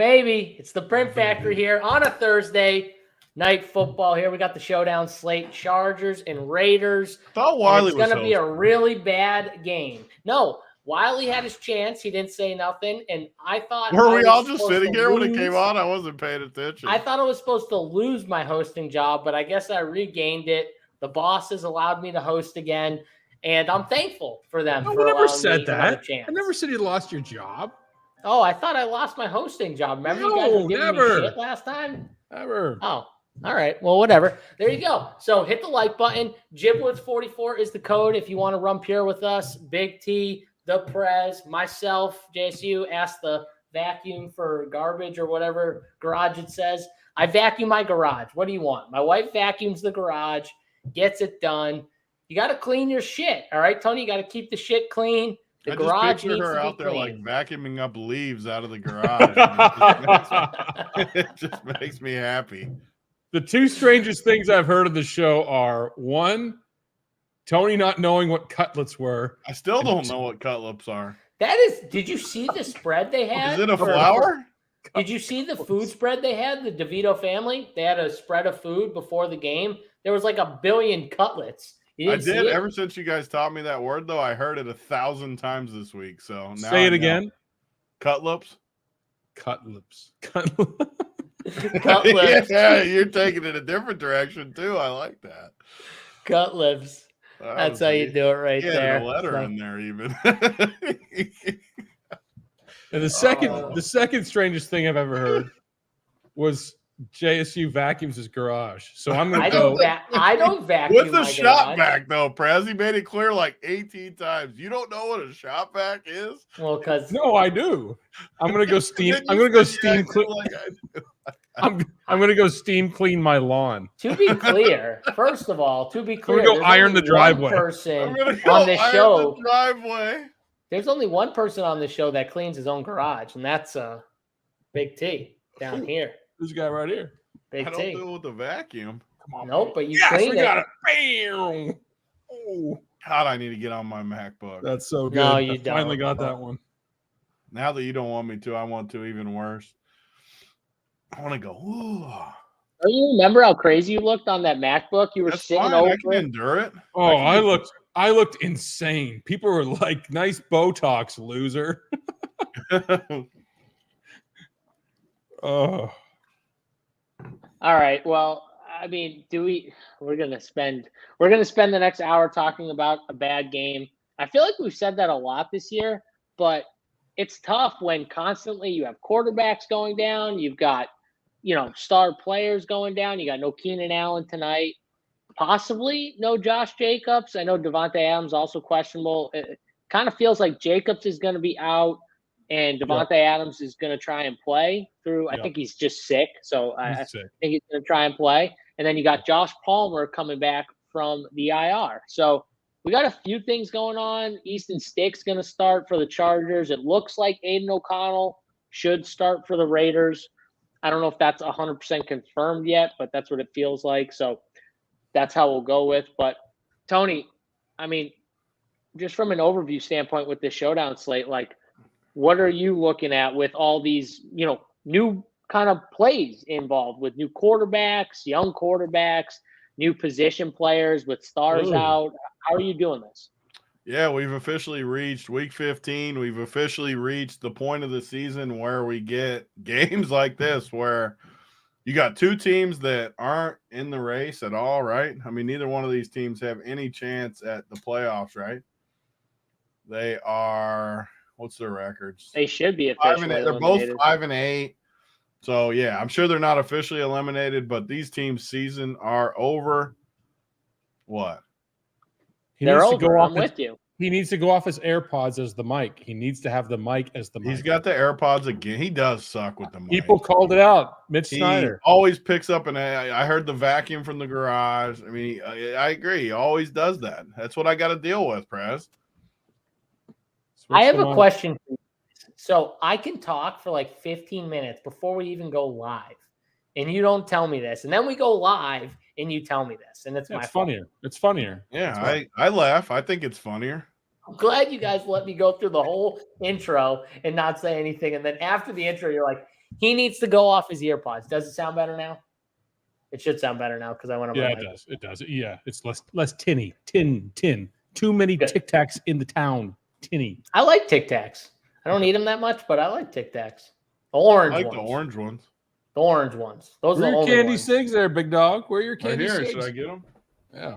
baby. It's the Print Factory here on a Thursday night football here. We got the Showdown slate, Chargers and Raiders. Thought Wiley it's going to be a really bad game. No, Wiley had his chance. He didn't say nothing, and I thought Were we all just sitting here when it came on? I wasn't paying attention. I thought I was supposed to lose my hosting job, but I guess I regained it. The bosses allowed me to host again, and I'm thankful for them. No, for we never said that. Chance. I never said you lost your job. Oh, I thought I lost my hosting job. Remember you guys were giving me shit last time? Never. Oh, all right. Well, whatever. There you go. So hit the like button. Giblets44 is the code if you want to run pure with us. Big T, the Prez, myself, JSU, ask the vacuum for garbage or whatever garage it says. I vacuum my garage. What do you want? My wife vacuums the garage, gets it done. You got to clean your shit. All right, Tony, you got to keep the shit clean. The garage needs her out there like vacuuming up leaves out of the garage. It just makes me happy. The two strangest things I've heard of the show are, one, Tony not knowing what cutlets were. I still don't know what cutlets are. That is, did you see the spread they had? Is it a flower? Did you see the food spread they had? The DeVito family, they had a spread of food before the game. There was like 1 billion cutlets. I did. Ever since you guys taught me that word, though, I heard it 1,000 times this week. So now say it again. Cutlets. Cutlets. Cutlets. Yeah, you're taking it a different direction too. I like that. Cutlets. That's how you do it right there. A letter in there, even. And the second strangest thing I've ever heard was JSU vacuums his garage. So I'm going to go. I don't vacuum with the shop vac, though, Prez. He made it clear like 18 times. You don't know what a shop vac is? Well, because no, I do. I'm going to go steam. I'm going to go steam clean. I'm going to go steam clean my lawn. To be clear, first of all, I'm going to go iron the driveway. Person on the show. Driveway. There's only one person on the show that cleans his own garage, and that's Big T down here. This guy right here. Big I don't T. do it with the vacuum. Come on, nope, but you clean it. Got it. Bam. Oh. God, I need to get on my MacBook. That's so good. No, you I don't. Finally got that one. Now that you don't want me to, I want to even worse. I want to go. Ooh. Don't you remember how crazy you looked on that MacBook? You were sitting over. I can endure it. Oh, I looked insane. People were like, "Nice Botox, loser." Oh. All right. Well, I mean, we're gonna spend the next hour talking about a bad game. I feel like we've said that a lot this year, but it's tough when constantly you have quarterbacks going down, you've got, star players going down, you got no Keenan Allen tonight, possibly no Josh Jacobs. I know Devontae Adams also questionable. It kind of feels like Jacobs is going to be out. And Devontae Adams is going to try and play through. I think he's just sick, so I think he's going to try and play. And then you got Josh Palmer coming back from the IR. So we got a few things going on. Easton Stick's going to start for the Chargers. It looks like Aiden O'Connell should start for the Raiders. I don't know if that's 100% confirmed yet, but that's what it feels like. So that's how we'll go with. But Tony, I mean, just from an overview standpoint with this Showdown slate, like, what are you looking at with all these, new kind of plays involved with new quarterbacks, young quarterbacks, new position players with stars out? How are you doing this? Yeah, we've officially reached week 15. We've officially reached the point of the season where we get games like this where you got two teams that aren't in the race at all, right? I mean, neither one of these teams have any chance at the playoffs, right? They are – what's their records? They should be officially eliminated. They're both 5-8. So, yeah, I'm sure they're not officially eliminated, but these teams' season are over. What? They're over. I'm with you. He needs to go off his AirPods as the mic. He needs to have the mic as the mic. He's got the AirPods again. He does suck with the mic. People called it out. Mitch Snyder always picks up I heard the vacuum from the garage. I mean, I agree. He always does that. That's what I got to deal with, Prez. I have a question for you. So I can talk for like 15 minutes before we even go live, and you don't tell me this. And then we go live, and you tell me this. And it's my fault. Funnier. It's funnier. Yeah, I laugh. I think it's funnier. I'm glad you guys let me go through the whole intro and not say anything. And then after the intro, you're like, He needs to go off his earpods. Does it sound better now? It should sound better now because I went on my Yeah, mic. it does. Yeah, it's less tinny. Tin. Too many Good. Tic Tacs in the town. Tinny. I like Tic Tacs. I don't eat them that much, but I like Tic Tacs. The orange I like ones. the orange ones. The orange ones. Those Where are are the your only candy ones. cigs there, big dog? Where are your Right candy here. cigs? Should I get them? Yeah.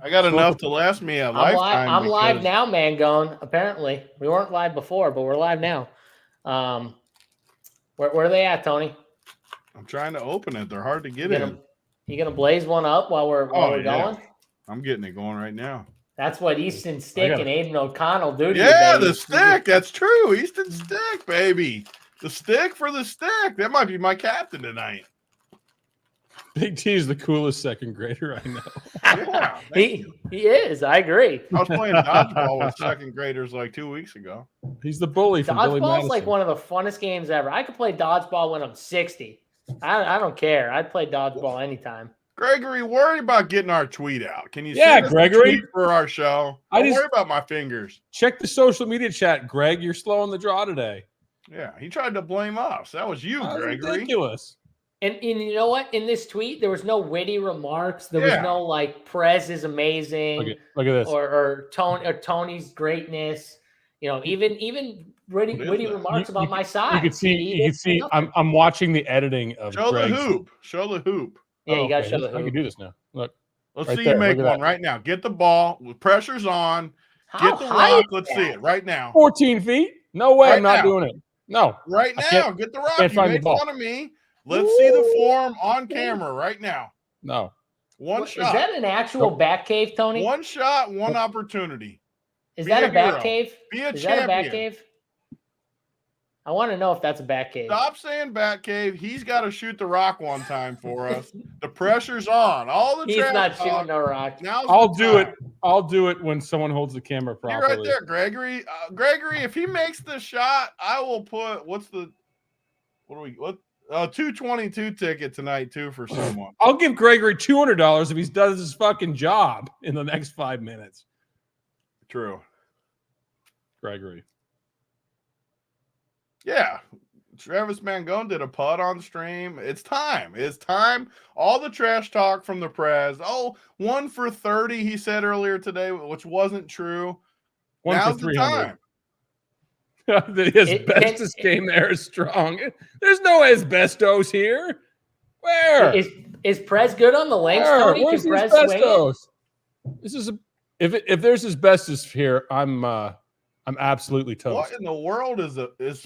I got Smoke enough a- to last me a I'm lifetime. I'm live because- now, Mangone. Apparently, we weren't live before, but we're live now. Where are they at, Tony? I'm trying to open it. They're hard to get You gonna blaze one up while we're yeah. going? I'm getting it going right now. That's what Easton Stick and Aiden O'Connell do to you, Yeah, baby. the stick. That's true. Easton Stick, baby. The stick for the stick. That might be my captain tonight. Big T is the coolest second grader I know. Yeah, he is. I agree. I was playing dodgeball with second graders like 2 weeks ago. He's the bully from Billy Dodgeball's Madison. like one of the funnest games ever. I could play dodgeball when I'm 60. I don't care. I'd play dodgeball anytime. Gregory, worry about getting our tweet out. Can you Yeah, send us a Gregory. tweet for our show? I Don't just- worry about my fingers. Check the social media chat, Greg. You're slow on the draw today. Yeah, he tried to blame us. That was you, That was Gregory. ridiculous. And you know what? In this tweet, there was no witty remarks. There was Yeah. no like Prez is amazing Look at this. or Tony's greatness. You know, even witty What is that? remarks about my You size. can see. He You can didn't say see. nothing. I'm watching the editing of Show Greg's. the hoop. Show the hoop. Yeah, Oh, you gotta okay. show the I can hoop. do this now. Look. Let's Right see there, you make look at one that. right now. Get the ball. Pressure's on. How Get the high rock. is Let's that? see it right now. 14 feet? No way. Right I'm not now. doing it. No. Right I now. can't- Get the rock. can't You find the made ball. fun of me. Let's see the form on camera right now. No. One Is shot. that an actual bat cave, Tony? One shot, one opportunity. Is be that a a bat hero. cave? Be a Is that a bat champion. cave? I want to know if that's a bat cave. Stop saying Batcave. He's got to shoot the rock one time for us. The pressure's on. All the He's trash not talk. shooting no rock. Now's I'll the do time. it. I'll do it when someone holds the camera You're properly. right there, Gregory. Gregory, if he makes the shot, I will put what 222 ticket tonight too for someone. I'll give Gregory $200 if he does his fucking job in the next 5 minutes. True. Gregory. Yeah. Travis Mangone did a putt on stream. It's time. It's time. All the trash talk from the press. Oh, 1 for 30, he said earlier today, which wasn't true. One Now's for the 300. time. The asbestos game there is strong. There's no asbestos here. Where? Is Prez good on the links, Where? Tony? Where's Can the Prez swing it? asbestos? This is if there's asbestos here, I'm absolutely toast. What in the world is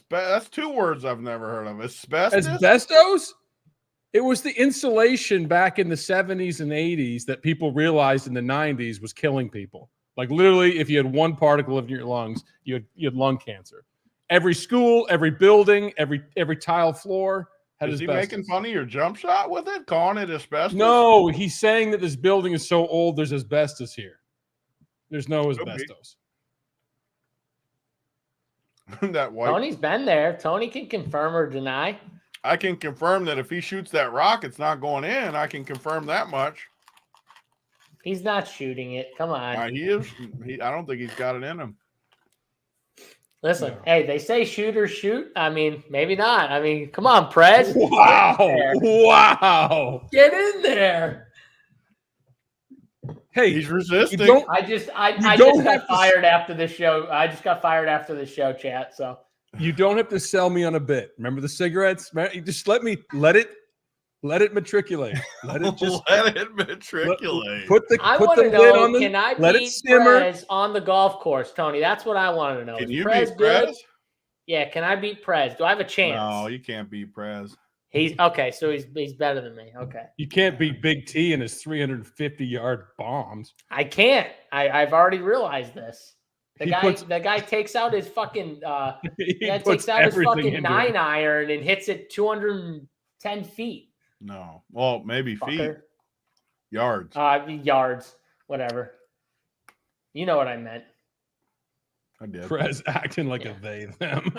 that's 2 words I've never heard of. Asbestos? Asbestos? It was the insulation back in the 70s and 80s that people realized in the 90s was killing people. Like literally, if you had one particle in your lungs, you had lung cancer. Every school, every building, every tile floor had Is he asbestos. making fun of your jump shot with it? Calling it asbestos? No, he's saying that this building is so old, there's asbestos here. There's no Could be. asbestos. That white. Tony's been there. Tony can confirm or deny. I can confirm that if he shoots that rock, it's not going in. I can confirm that much. He's not shooting it. Come on. He is. I don't think he's got it in him. Listen, hey, they say shooters shoot. I mean, maybe not. I mean, come on, Prez. Wow. Get in there. Wow. Get in there. Hey, He's you resisting. don't I just don't have got to- fired after the show. I just got fired after the show, chat. So You don't have to sell me on a bit. Remember the cigarettes? You just let it matriculate. Let it just let it matriculate. put the I put want the to lid know, on the can I let it beat simmer. Prez on the golf course, Tony? That's what I want to know. Can Is you Prez beat good? Prez? Yeah, can I beat Prez? Do I have a chance? No, you can't beat Prez. He's okay, so he's better than me. Okay. You can't beat Big T and his 350-yard bombs. I can't. I've already realized this. The He guy takes out his fucking He the guy puts takes out his everything fucking into 9-iron and hits it 210 feet. No. Well, maybe feet. Fucker. Yards. Yards, whatever. You know what I meant. I did. Prez acting like a they them.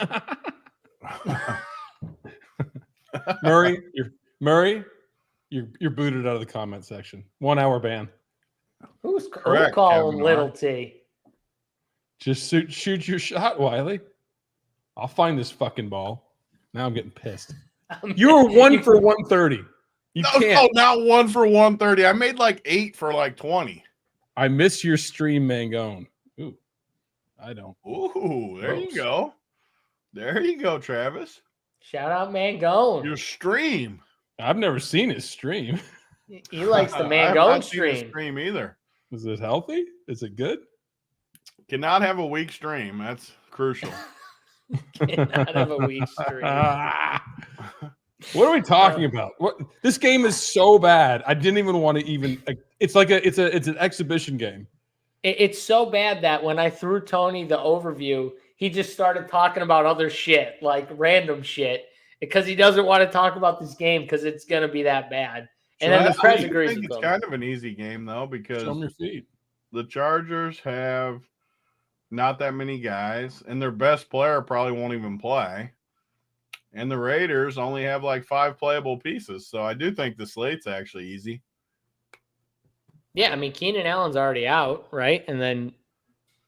Murray, you're booted out of the comment section. 1 hour ban. Who's Correct, calling Kevin Little R. T? Just shoot your shot, Wiley. I'll find this fucking ball. Now I'm getting pissed. You were 1 for 130. You can't. No, not 1 for 130. I made like 8 for like 20. I miss your stream, Mangone. Ooh, I don't. Ooh, there you go. There you go, Travis. Shout out Mangone. Your stream. I've never seen his stream. He likes the I've Mangone not seen his stream. stream either. Is it healthy? Is it good? Cannot have a weak stream. That's crucial. Cannot have a weak stream. What are we talking about? What this game is so bad. I didn't even want to even. It's like it's an exhibition game. It's so bad that when I threw Tony the overview, he just started talking about other shit, like random shit, because he doesn't want to talk about this game because it's gonna be that bad. And then the press agrees with him. It's kind of an easy game though because Show 'em your feet. The Chargers have not that many guys, and their best player probably won't even play. And the Raiders only have like 5 playable pieces. So I do think the slate's actually easy. Yeah, I mean, Keenan Allen's already out, right? And then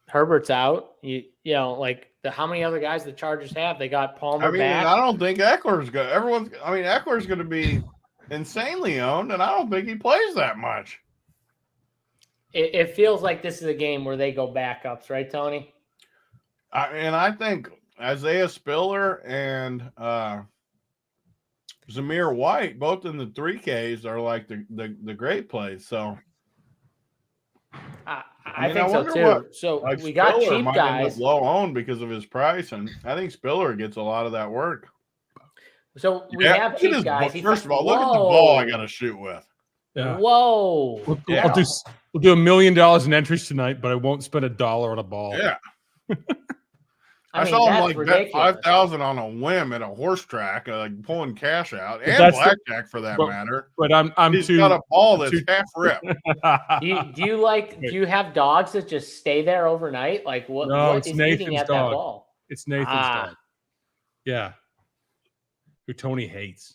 Herbert's out. You know, like how many other guys the Chargers have? They got Palmer back. I don't think Eckler's good. Eckler's going to be insanely owned, and I don't think he plays that much. It feels like this is a game where they go backups, right, Tony? I think Isaiah Spiller and Zamir White, both in the 3Ks, are like the great plays. So I think so too. So like we got Spiller cheap guys, low owned because of his price, and I think Spiller gets a lot of that work. So we have cheap guys. First of all, look at the ball I got to shoot with. Yeah. Whoa! We'll do $1 million in entries tonight, but I won't spend $1 on a ball. Yeah. I mean, saw him like bet 5,000 on a whim at a horse track, like pulling cash out, and blackjack for that matter. But He's got a ball that's half ripped. Do you have dogs that just stay there overnight? Like what? No, what it's is Nathan's eating at dog. that ball? It's Nathan's dog. Yeah. Who Tony hates.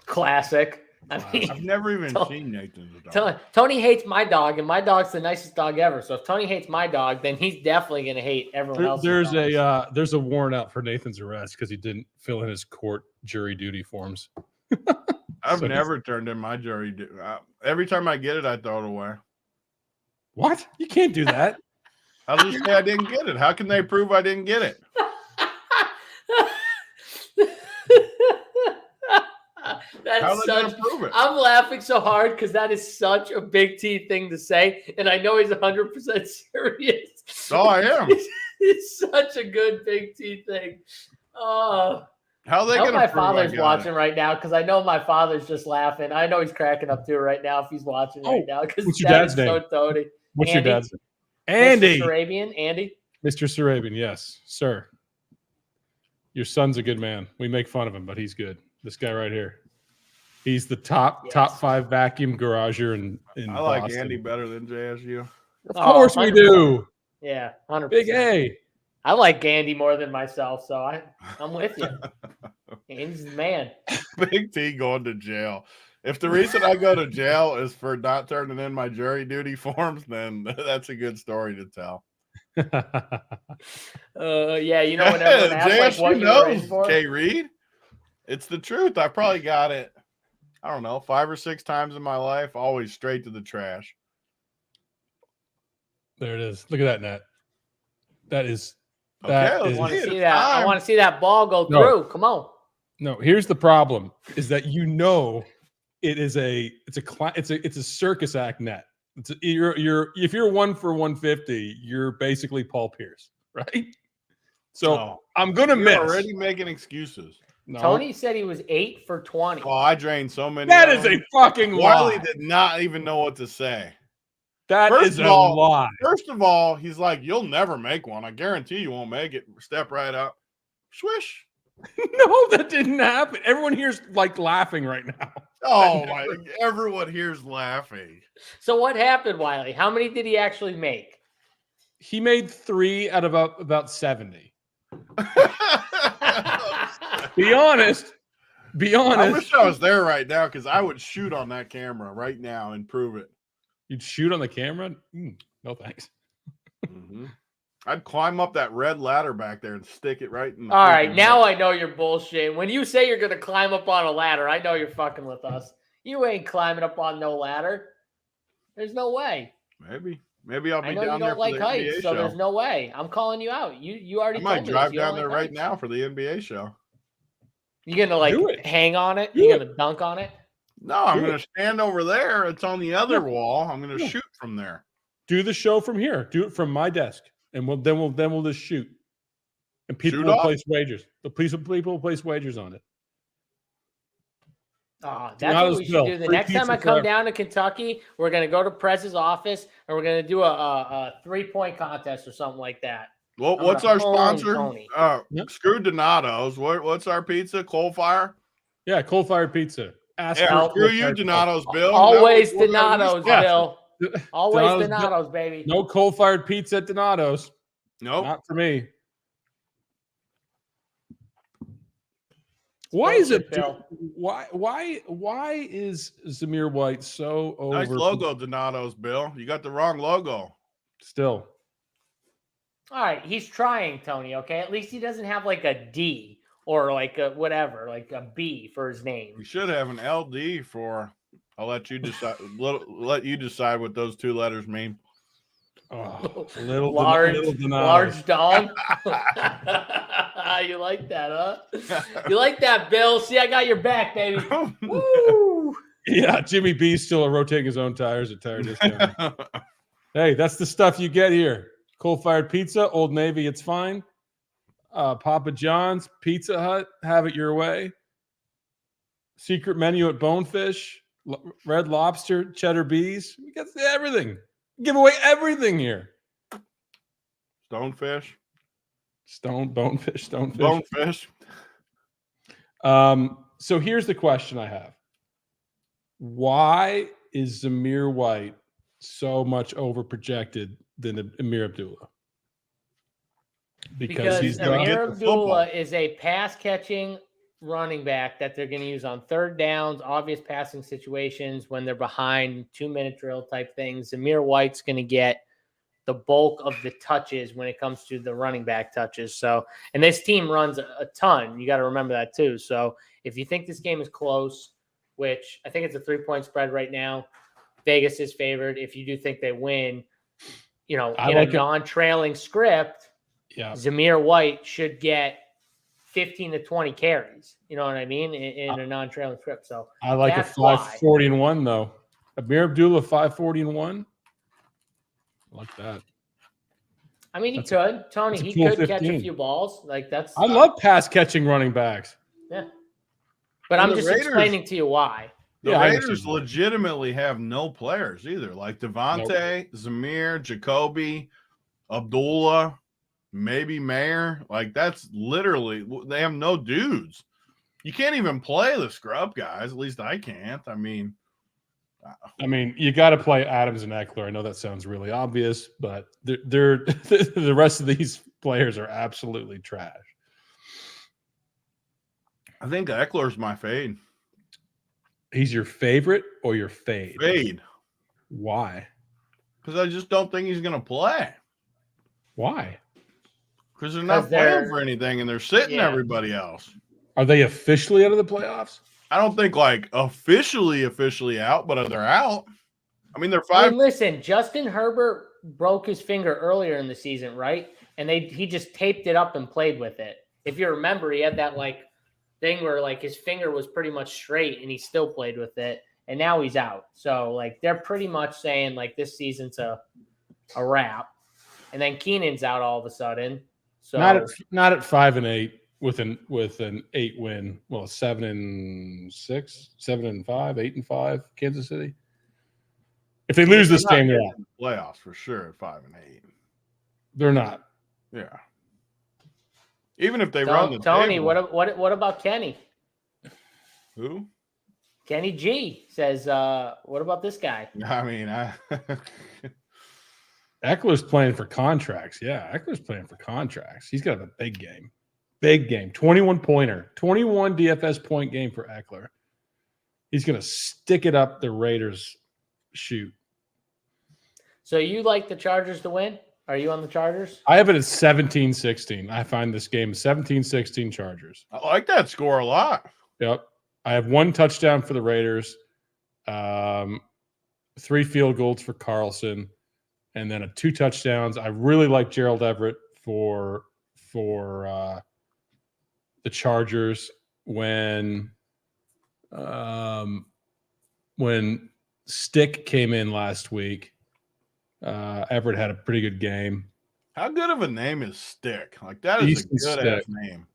Classic. I mean, I've never even seen Nathan's dog. Tony hates my dog, and my dog's the nicest dog ever. So if Tony hates my dog, then he's definitely going to hate everyone else. There's a warrant out for Nathan's arrest because he didn't fill in his court jury duty forms. I've never turned in my jury duty. Every time I get it, I throw it away. What? You can't do that. I'll just say I didn't get it. How can they prove I didn't get it? I'm laughing so hard because that is such a Big T thing to say, and I know he's 100% serious. Oh, I am. It's such a good Big T thing. How are they going to my father's watching right now because I know my father's just laughing. I know he's cracking up too right now if he's watching right now because what's your dad's name? So Tony. What's your dad's name? Andy. Mr. Sarabian. Andy. Mr. Sarabian. Yes, sir. Your son's a good man. We make fun of him, but he's good. This guy right here. He's the top 5 vacuum garager in I like Boston. Andy better than JSU. Of course we do. Yeah, 100%. Big A. I like Andy more than myself, so I'm with you. Andy's the man. Big T going to jail. If the reason I go to jail is for not turning in my jury duty forms, then that's a good story to tell. Yeah, you know, whenever asks, like, what you're in for. K. Reed, it's the truth. I probably got it, I don't know, 5 or 6 times in my life, always straight to the trash. There it is. Look at that net. That is. I want to see that. I want to see that ball go through. Come on. No, here's the problem: is that it is a circus act net. If you're 1 for 150, you're basically Paul Pierce, right? So I'm gonna miss. Already making excuses. No. Tony said he was 8 for 20. Oh, I drained so many. That is a fucking lie. Wiley did not even know what to say. That is a lie. First of all, he's like, "You'll never make one. I guarantee you won't make it." Step right up. Swish. No, that didn't happen. Everyone here's like laughing right now. Oh my! Everyone here's laughing. So what happened, Wiley? How many did he actually make? He made 3 out of about 70. Be honest. I wish I was there right now because I would shoot on that camera right now and prove it. You'd shoot on the camera? No, thanks. Mm-hmm. I'd climb up that red ladder back there and stick it right in the All right, freaking now middle. I know you're bullshit. When you say you're going to climb up on a ladder, I know you're fucking with us. You ain't climbing up on no ladder. There's no way. Maybe I'll I be know you down there don't for like the heights, NBA so show. there's no way. I'm calling you out. You I already might told me drive this. You don't down there like right heights. now for the NBA show. You're going Do to it. hang on it? Do You're it. going to dunk on it? No, I'm Do going to stand over there. It's on the other wall. I'm going to Yeah. shoot from there. Do the show from here. Do it from my desk, and we'll just shoot. And people Shoot will off? place wagers. People will place wagers on it. Oh, that's Donato's what we should Bill. do. The Free next time pizza I come forever. down to Kentucky, we're going to go to Prez's office, and we're going to do a 3-point contest or something like that. Well, I'm what's gonna our own sponsor? Tony. Yep. Screw Donato's. What's our pizza? Coal Fire? Yeah, coal-fired pizza. Ask Yeah, for screw you, coal-fired pizza. Donato's, Bill. Always We're gonna Donato's, respond. Bill. Always Donato's Bill. Donato's, baby. No coal-fired pizza at Donato's. Nope. Not for me. Why is it? Bill. Why is Zamir White so over? Nice logo, Donato's, Bill. You got the wrong logo. Still, All right, he's trying, Tony, okay? At least he doesn't have like a D or like a whatever, like a B for his name. You should have an LD for. I'll let you decide. Let you decide what those two letters mean. oh, Large Donato's. dog. You like that, huh? You like that, Bill? See, I got your back, baby. Woo! Yeah, Jimmy B's still rotating his own tires at Tire Discount. Hey, that's the stuff you get here. Coal-fired pizza, Old Navy, it's fine. Papa John's, Pizza Hut, have it your way. Secret menu at Bonefish, Red Lobster, Cheddar Bees. We got everything. Give away everything here. Bonefish. Bonefish. Bonefish. So here's the question I have. Why is Zamir White so much overprojected than Amir Abdullah? Because he's gonna Amir get the football. Abdullah is a pass-catching running back that they're going to use on third downs, obvious passing situations when they're behind, 2-minute drill type things. Zamir White's going to get the bulk of the touches when it comes to the running back touches. So, and this team runs a ton. You got to remember that too. So if you think this game is close, which I think it's a 3-point spread right now, Vegas is favored. If you do think they win, in a non-trailing script, Zamir White should get 15 to 20 carries. You know what I mean? In a non-trailing script. So I like a 540-1 though. Amir Abdullah 540-1. I like that. I mean, he could. Tony, he could catch a few balls. Like that's. I love pass catching running backs. Yeah. But I'm just explaining to you why. The Raiders legitimately have no players either. Like Devontae, Zamir, Jacoby, Abdullah, maybe Mayer. Like that's literally, they have no dudes. You can't even play the scrub guys. At least I can't. I mean, you got to play Adams and Eckler. I know that sounds really obvious, but they're the rest of these players are absolutely trash. I think Eckler's my fade. He's your favorite or your fade? Fade. Why? Because I just don't think he's going to play. Why? Because they're not playing for anything and they're sitting everybody else. Are they officially out of the playoffs? I don't think like officially out, but they're out. I mean, they're 5. Hey, listen, Justin Herbert broke his finger earlier in the season, right? And he just taped it up and played with it. If you remember, he had that like thing where like his finger was pretty much straight and he still played with it. And now he's out. So like they're pretty much saying like this season's a wrap. And then Keenan's out all of a sudden. So not at 5-8 with an 8-win. Well, 7-6, 7-5, 8-5, Kansas City. If they lose this game, they're out. Playoffs for sure at 5-8. They're not. Yeah. Even if they run the Tony, table. what about Kenny? Who? Kenny G says, what about this guy? I mean, Eckler's playing for contracts. Yeah, Eckler's playing for contracts. He's got a big game. Big game. 21-pointer. 21 DFS point game for Eckler. He's going to stick it up the Raiders' shoot. So you like the Chargers to win? Are you on the Chargers? I have it at 17-16. I find this game 17-16 Chargers. I like that score a lot. Yep. I have 1 touchdown for the Raiders, 3 field goals for Carlson, and then 2 touchdowns. I really like Gerald Everett for the Chargers when Stick came in last week. Everett had a pretty good game. How good of a name is Stick? Like, that is a good-ass name.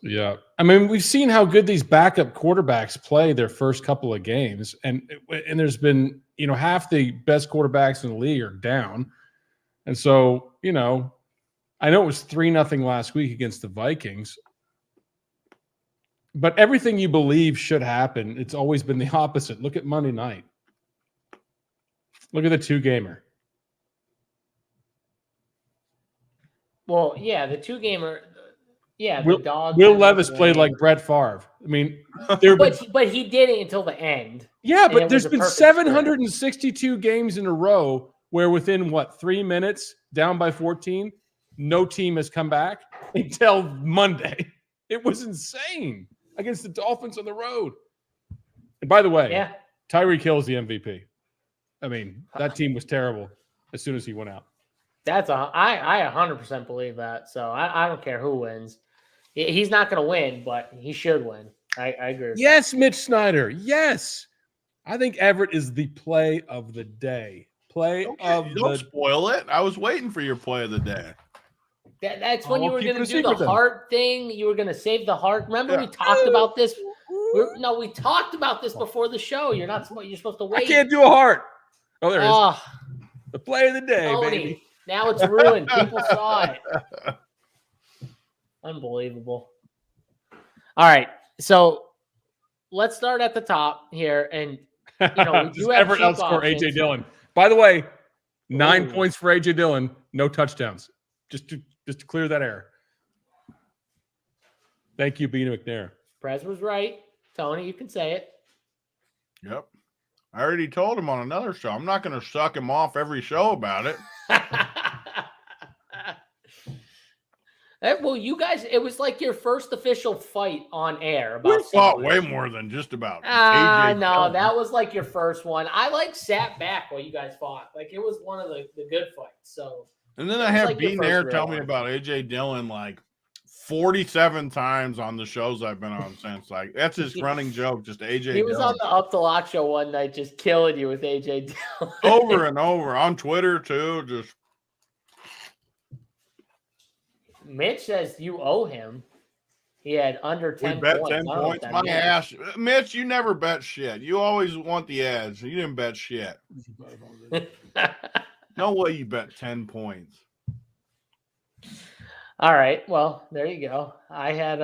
Yeah. I mean, we've seen how good these backup quarterbacks play their first couple of games. And there's been, half the best quarterbacks in the league are down. And so, I know it was 3-0 last week against the Vikings. But everything you believe should happen, it's always been the opposite. Look at Monday night. Look at the 2-gamer. Well, yeah, the 2-gamer. Yeah, Will, the dog. Will Levis played like Brett Favre. I mean, but he did it until the end. Yeah, but there's been 762 games in a row where within 3 minutes, down by 14, no team has come back until Monday. It was insane against the Dolphins on the road. And by the way, Tyreek Hill's the MVP. I mean, that team was terrible as soon as he went out. I 100% believe that. So I don't care who wins. He's not going to win, but he should win. I agree. Yes, Mitch Snyder. Yes. I think Everett is the play of the day. Don't spoil it. I was waiting for your play of the day. That's when you were going to do the heart thing. You were going to save the heart. Remember we talked about this? We talked about this before the show. You're supposed to wait. I can't do a heart. Oh, there it is. The play of the day, Tony, baby. Now it's ruined. People saw it. Unbelievable. All right. So let's start at the top here. And, we do have Everett outscore A.J. Dillon. By the way, 9 points for A.J. Dillon, no touchdowns. Just to clear that air. Thank you, Beena McNair. Prez was right. Tony, you can say it. Yep. I already told him on another show. I'm not going to suck him off every show about it. Well, you guys, it was like your first official fight on air. We fought way more than just about AJ. No, that was like your first one. I sat back while you guys fought. Like, it was one of the good fights. So, and then I had Bean there tell me about AJ Dillon like 47 times on the shows I've been on since. Like, that's his running joke, just AJ He was Dillon. on the Up to Lock show one night just killing you with AJ Dillon. Over and over. On Twitter, too. Just Mitch says you owe him. He had under 10 points. points. 10 points. My ass. Mitch, you never bet shit. You always want the ads. You didn't bet shit. No way you bet 10 points. All right. Well, there you go. I had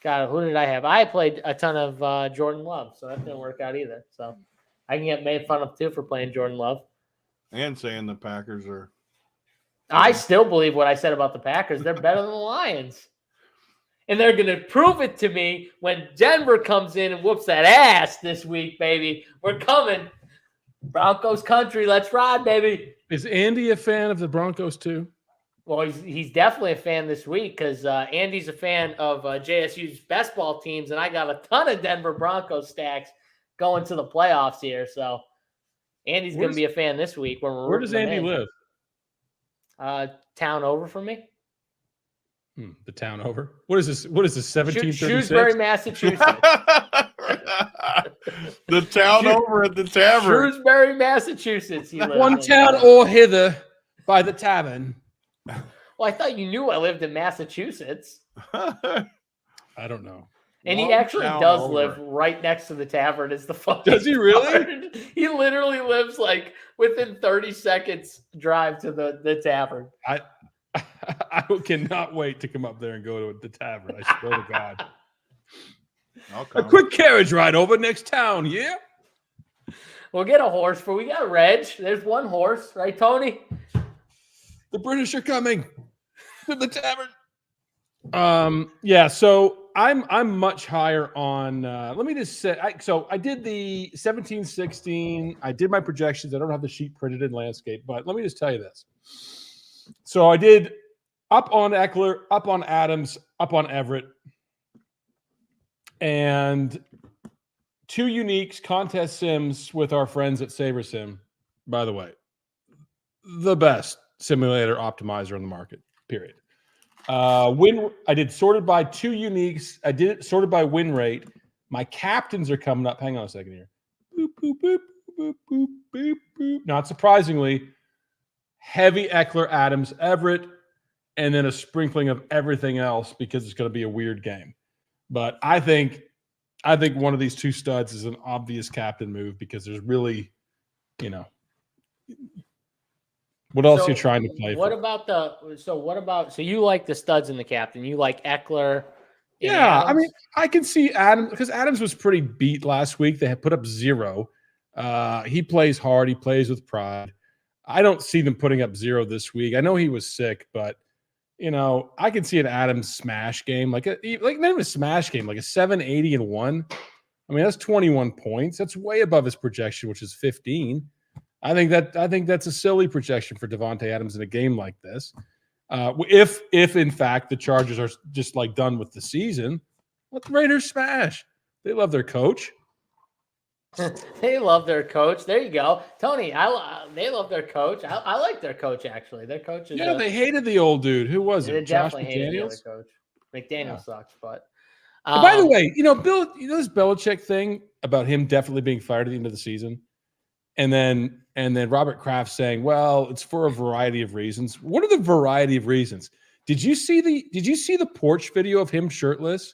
who did I have? I played a ton of Jordan Love, so that didn't work out either. So I can get made fun of too for playing Jordan Love. And saying the Packers are. I still believe what I said about the Packers. They're better than the Lions. And they're going to prove it to me when Denver comes in and whoops that ass this week, baby. We're coming. Broncos country. Let's ride, baby. Is Andy a fan of the Broncos too? Well, he's definitely a fan this week because Andy's a fan of JSU's best ball teams, and I got a ton of Denver Broncos stacks going to the playoffs here. So Andy's going to be a fan this week. Where does Andy live? Town over from me. The town over. What is this? 1736? Shrewsbury, Massachusetts. The town over at the tavern. Shrewsbury, Massachusetts. One town or hither by the tavern. Well, I thought you knew I lived in Massachusetts. I don't know. And he actually does live right next to the tavern. Is the fun? Does he really? He literally lives like within 30 seconds drive to the tavern. I cannot wait to come up there and go to the tavern. I swear to God. A quick carriage ride over next town, yeah? We'll get a horse we got a Reg. There's one horse, right, Tony? The British are coming to the tavern. Yeah, so I'm much higher on let me just say I did the 17-16. I did my projections. I don't have the sheet printed in landscape, but let me just tell you this. So I did up on Eckler, up on Adams, up on Everett, and 2 uniques contest sims with our friends at SaberSim. By the way, the best simulator optimizer on the market. Period. I did sorted by 2 uniques. I did it sorted by win rate. My captains are coming up. Hang on a second here. Boop, boop, boop, boop, boop, boop, boop. Not surprisingly, heavy Eckler, Adams, Everett, and then a sprinkling of everything else because it's going to be a weird game. But I think one of these 2 studs is an obvious captain move because there's really, what else are you trying to play what for? about so you like the studs in the captain? You like Eckler? Yeah, Adams? I mean, I can see Adams because Adams was pretty beat last week. They had put up 0. He plays hard. He plays with pride. I don't see them putting up 0 this week. I know he was sick, but I can see an Adams smash game, like not even a smash game, like a 780-1. I mean, that's 21 points. That's way above his projection, which is 15. I think that's a silly projection for Devontae Adams in a game like this. If in fact the Chargers are just like done with the season, let the Raiders smash. They love their coach. They love their coach. There you go, Tony. They love their coach. I like their coach actually. Their coach is they hated the old dude. Who was they it? Josh definitely hated the other McDaniels. coach. McDaniels sucks, but by the way, Bill, this Belichick thing about him definitely being fired at the end of the season, and then Robert Kraft saying, "Well, it's for a variety of reasons." What are the variety of reasons? Did you see the porch video of him shirtless?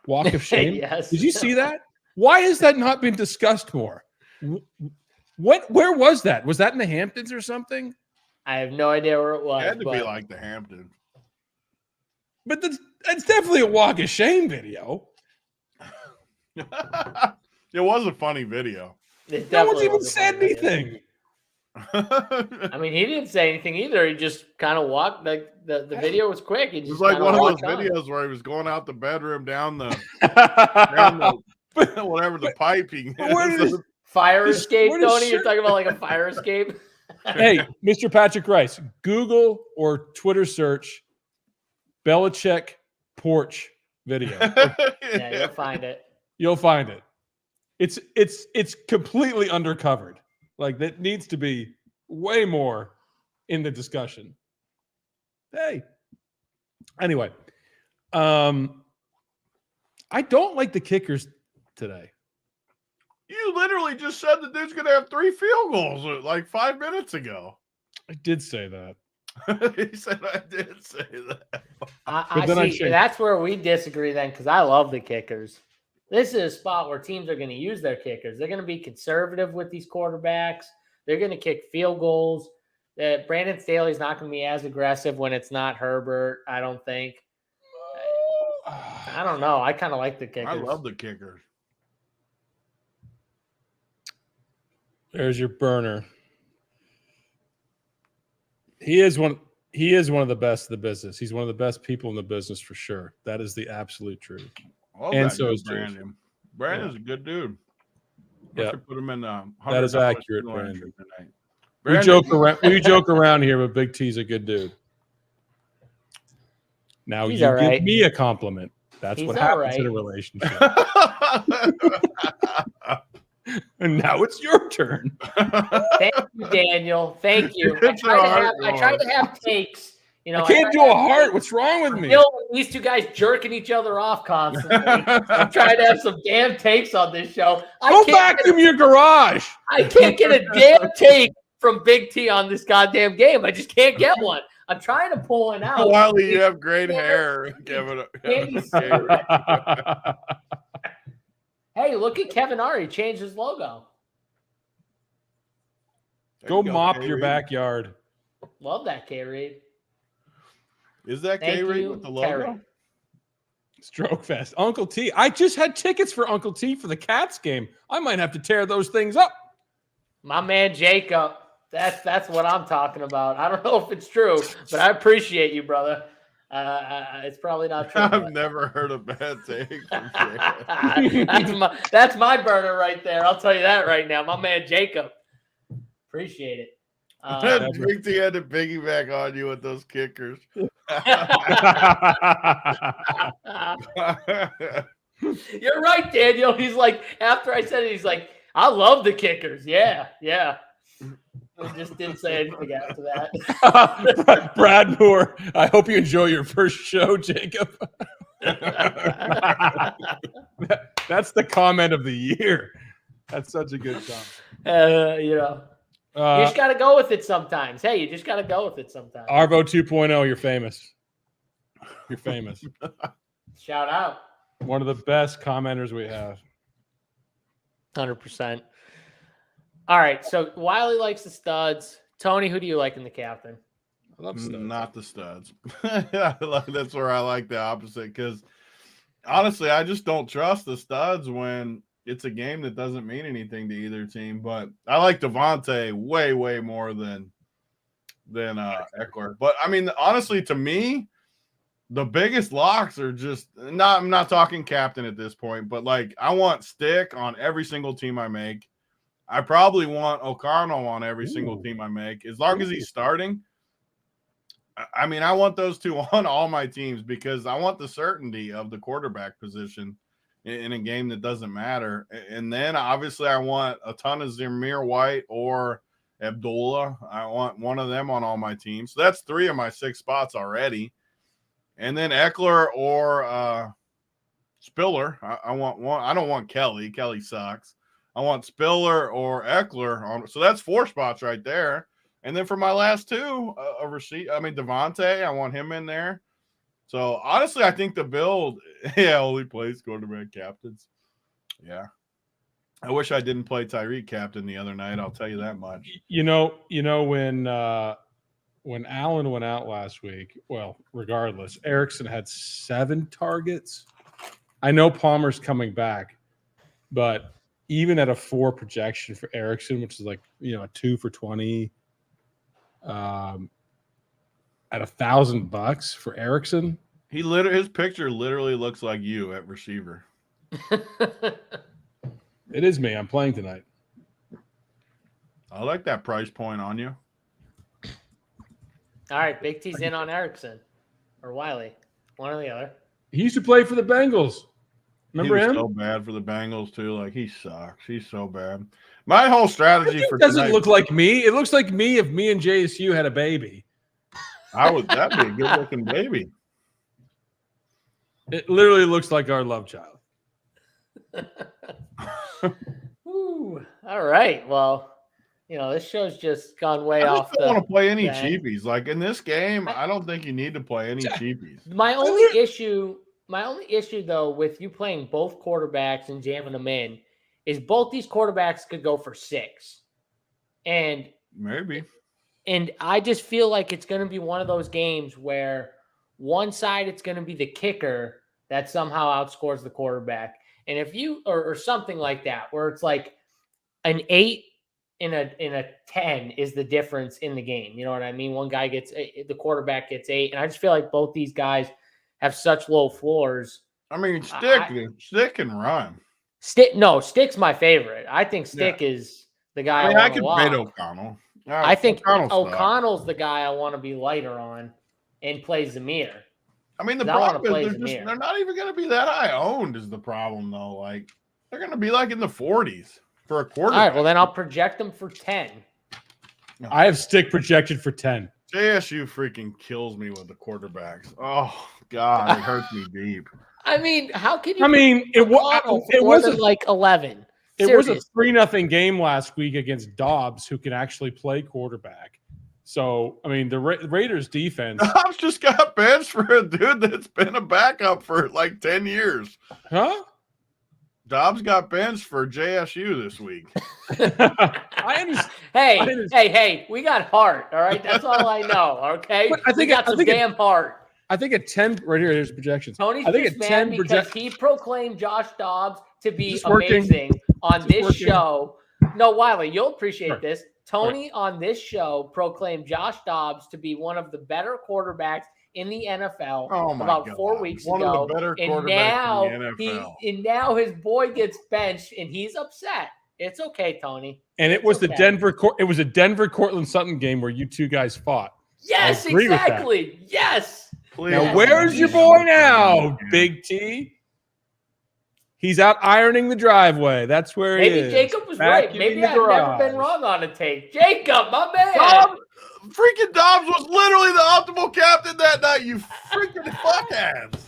Walk of shame. Yes. Did you see that? Why has that not been discussed more? Where was that? Was that in the Hamptons or something? I have no idea where it was. It had to be like the Hamptons. But that's definitely a walk of shame video. It was a funny video. No one's even said anything. I mean, he didn't say anything either. He just kind of walked. Like the video was quick. He just it was like one of those videos where he was going out the bedroom down the whatever the piping. Fire escape, Tony? You're talking about like a fire escape? Hey, Mr. Patrick Rice, Google or Twitter search Belichick porch video. Yeah, you'll find it. You'll find it. It's completely undercovered. Like that needs to be way more in the discussion. Hey. Anyway, I don't like the kickers today. You literally just said the dude's going to have 3 field goals like 5 minutes ago. I did say that. He said I did say that. I see. That's where we disagree then, because I love the kickers. This is a spot where teams are going to use their kickers. They're going to be conservative with these quarterbacks. They're going to kick field goals. Brandon Staley's not going to be as aggressive when it's not Herbert, I don't think. I don't know. I kind of like the kickers. I love the kickers. There's your burner. He is one of the best of the business. He's one of the best people in the business for sure. That is the absolute truth. And so is Brandon. Brandon's a good dude. Yeah, put him in the. That is accurate, Brandon. We joke around here, but Big T's a good dude. Now you give me a compliment. That's what happens in a relationship. And now it's your turn. Thank you, Daniel. Thank you. I try to have takes. I can't do a heart. What's wrong with me? These 2 guys jerking each other off constantly. I'm trying to have some damn takes on this show. Go vacuum your garage. I can't get a damn take from Big T on this goddamn game. I just can't get one. I'm trying to pull one out. Wiley, you have great hair. Hey, look at Kevin Ari. Changed his logo. Go mop your backyard. Love that, K-Reed. Is that K-Reed with the logo? Terry. Stroke Fest. Uncle T. I just had tickets for Uncle T for the Cats game. I might have to tear those things up. My man Jacob. That's what I'm talking about. I don't know if it's true, but I appreciate you, brother. It's probably not true. I've never heard a bad take. That's my burner right there. I'll tell you that right now. My man Jacob. Appreciate it. Big T had to piggyback on you with those kickers. You're right, Daniel. He's like, after I said it, he's like, I love the kickers. Yeah. I just didn't say anything after that. Brad Moore, I hope you enjoy your first show, Jacob. That's the comment of the year. That's such a good comment. You just got to go with it sometimes. Hey, you just got to go with it sometimes. Arvo 2.0, you're famous. You're famous. Shout out. One of the best commenters we have. 100%. All right, so Wiley likes the studs. Tony, who do you like in the captain? I love studs. Not the studs. That's where I like the opposite because honestly, I just don't trust the studs when it's a game that doesn't mean anything to either team. But I like Devontae way more than Eckler. But I mean, honestly, to me, the biggest locks are just not. I'm not talking captain at this point, but like I want Stick on every single team I make. I probably want O'Connell on every single team I make, as long as he's starting. I mean, I want those two on all my teams because I want the certainty of the quarterback position in a game that doesn't matter. And then obviously I want a ton of Zamir White or Abdullah. I want one of them on all my teams. So that's 3 of my 6 spots already. And then Eckler or Spiller. I want one. I don't want Kelly. Kelly sucks. I want Spiller or Eckler on. So that's 4 spots right there. And then for my last 2, Devontae, I want him in there. So honestly, I think the build, only plays quarterback captains. Yeah. I wish I didn't play Tyreek captain the other night. I'll tell you that much. When Allen went out last week, well, regardless, Erickson had 7 targets. I know Palmer's coming back, but even at a 4 projection for Erickson, which is like, a 2 for 20, at $1,000 for Erickson. His picture literally looks like you at receiver. It is me. I'm playing tonight. I like that price point on you. All right, Big T's in on Erickson or Wiley, one or the other. He used to play for the Bengals. Remember him? So bad for the Bengals too. Like he sucks. He's so bad. My whole strategy for doesn't tonight, look like me. It looks like me if me and JSU had a baby. that'd be a good looking baby. It literally looks like our love child. Ooh, all right. Well, this show's just gone way off. I don't want to play any cheapies. Like in this game, I don't think you need to play any cheapies. My only issue though with you playing both quarterbacks and jamming them in is both these quarterbacks could go for 6. And maybe. And I just feel like it's going to be one of those games where one side it's going to be the kicker that somehow outscores the quarterback. And if you or something like that, where it's like an 8 in a 10 is the difference in the game. You know what I mean? One guy the quarterback gets 8. And I just feel like both these guys have such low floors. I mean, Stick can run. Stick's my favorite. I think Stick is the guy I can beat O'Connell. I think O'Connell's the guy I want to be lighter on and play Zamir. I mean, the problem is they're not even going to be that high owned is the problem, though. Like, they're going to be like in the 40s for a quarterback. All right, well, then I'll project them for 10. I have Stick projected for 10. JSU freaking kills me with the quarterbacks. Oh, God, it hurts me deep. I mean, how can you? I mean, it was like 11. It was a 3-0 game last week against Dobbs, who can actually play quarterback. So, I mean, the Raiders defense. Dobbs just got benched for a dude that's been a backup for like 10 years. Huh? Dobbs got benched for JSU this week. Hey, we got heart. All right. That's all I know. Okay. I think we got some damn heart. I think at 10, right here, here's projections. Tony's I think just mad because he proclaimed Josh Dobbs to be amazing on this show. No, Wiley, you'll appreciate this. Tony on this show proclaimed Josh Dobbs to be one of the better quarterbacks in the NFL about 4 weeks ago. One of the better quarterbacks in the NFL. And now his boy gets benched and he's upset. It's okay, Tony. And it was okay. it was a Denver Cortland Sutton game where you two guys fought. Yes, I agree with that. exactly. Yes. Please. Now, Yes. where's your boy now, Big T? He's out ironing the driveway. That's where he is. Maybe Jacob was Back right. in Maybe the I've never garage. been wrong on a take. Jacob, my man. Freaking Dobbs was literally the optimal captain that night. You freaking fuckheads.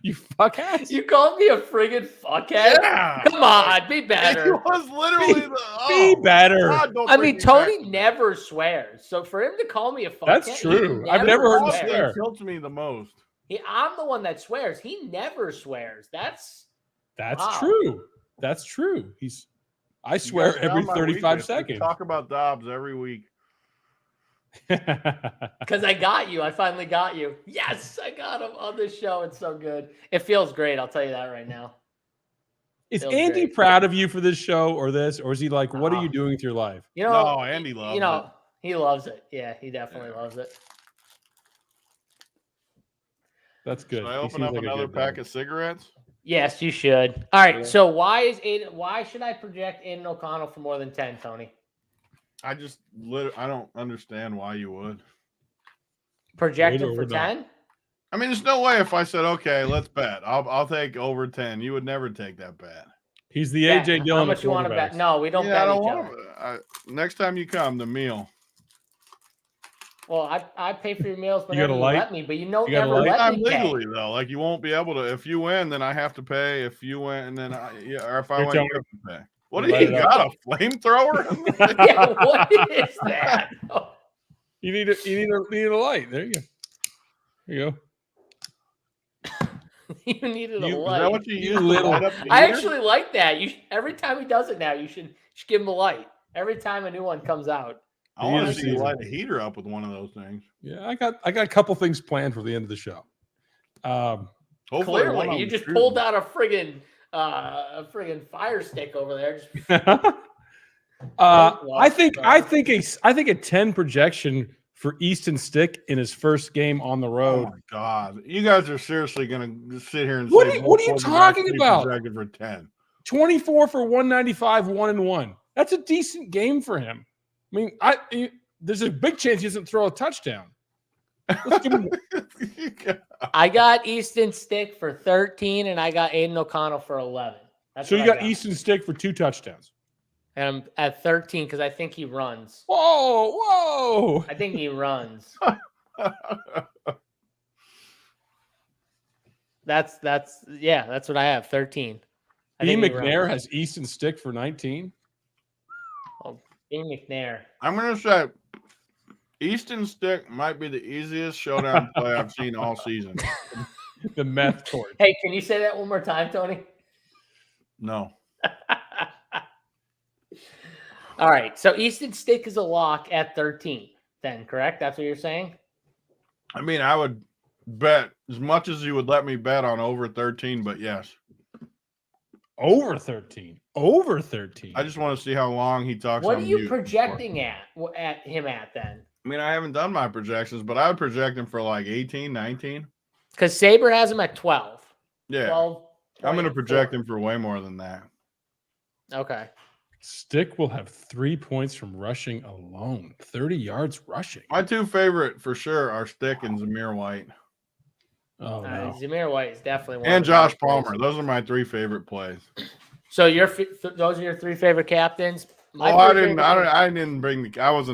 You fuckheads. You called me a friggin' fuckhead? Yeah. Come on, be It better. was literally Be better. God, don't I bring mean, me Tony back. never swears. So for him to call me a fuckhead, That's true. I've never heard him Austin swear. tilts me the most. I'm the one that swears. He never swears. That's wow. True. That's true. I swear You guys every found my 35 weakness. We seconds. talk about Dobbs every week. because I got you. I finally got you. Yes, I got him on this show. It's so good. It feels great. I'll tell you that right now. Is Feels Andy great. proud of you for this show or this? Or is he like, what are you doing with your life? You know, No, Andy loves it. He loves it. Yeah, he definitely loves it. That's good. Should I He open seems up like a another good pack guy. of cigarettes? Yes, you should. All right. Yeah. So why should I project Aiden O'Connell for more than 10, Tony? I don't understand why you would. Project Wait him for or not. 10? I mean, there's no way if I said, okay, let's bet. I'll take over 10. You would never take that bet. He's the Bet. AJ Dillon. How much you want to bet? quarterbacks. No, we don't I bet don't each want other. to. Next time you come, the meal. Well, I pay for your meals You got whenever a you light? let me, but you know You got a never light? let I'm me pay. legally though. Like you won't be able to. If you win, then I have to pay. If you win, and then or if I You're win, telling you have to pay. What do Light you it got? A flamethrower? Yeah, what is that? You need a light. There you go. There you go. You needed a Is that light. what you use? little- To light up the I heater? actually like that. Every time he does it now, you should give him a light. Every time a new one comes out. I want to He see you is- light a heater up with one of those things. Yeah, I got a couple things planned for the end of the show. Hopefully, one Clearly, of you them just shoots. pulled out a friggin' fire stick over there. I think a 10 projection for Easton Stick in his first game on the Oh road. my god! You guys are seriously going to sit here and What say are you both quarterbacks talking be about? projected for 10? 24 for 195, 1-1. That's a decent game for him. I mean, there's a big chance he doesn't throw a touchdown. Let's give him, I got Easton Stick for 13, and I got Aiden O'Connell for 11. That's so what you I got Easton Stick for 2 touchdowns. And I'm at 13 because I think he runs. Whoa. I think he runs. That's what I have. 13. I B. think he McNair runs. has Easton Stick for 19. Oh, B. McNair. I'm going to say Easton Stick might be the easiest showdown play I've seen all season. The meth court. Hey, can you say that one more time, Tony? No. All right. So Easton Stick is a lock at 13, then, correct? That's what you're saying? I mean, I would bet as much as you would let me bet on over 13, but yes. Over 13. Over 13. I just want to see how long he talks. What on are you mute projecting at him at then? I mean, I haven't done my projections, but I would project him for like 18, 19. Because Saber has him at 12. Yeah. 12. I'm going to project him for way more than that. Okay. Stick will have 3 points from rushing alone. 30 yards rushing. My two favorite for sure are Stick and Zamir White. Oh, no. Zamir White is definitely one. And of the Josh best plays. Palmer. Those are my 3 favorite plays. So those are your 3 favorite captains. I wasn't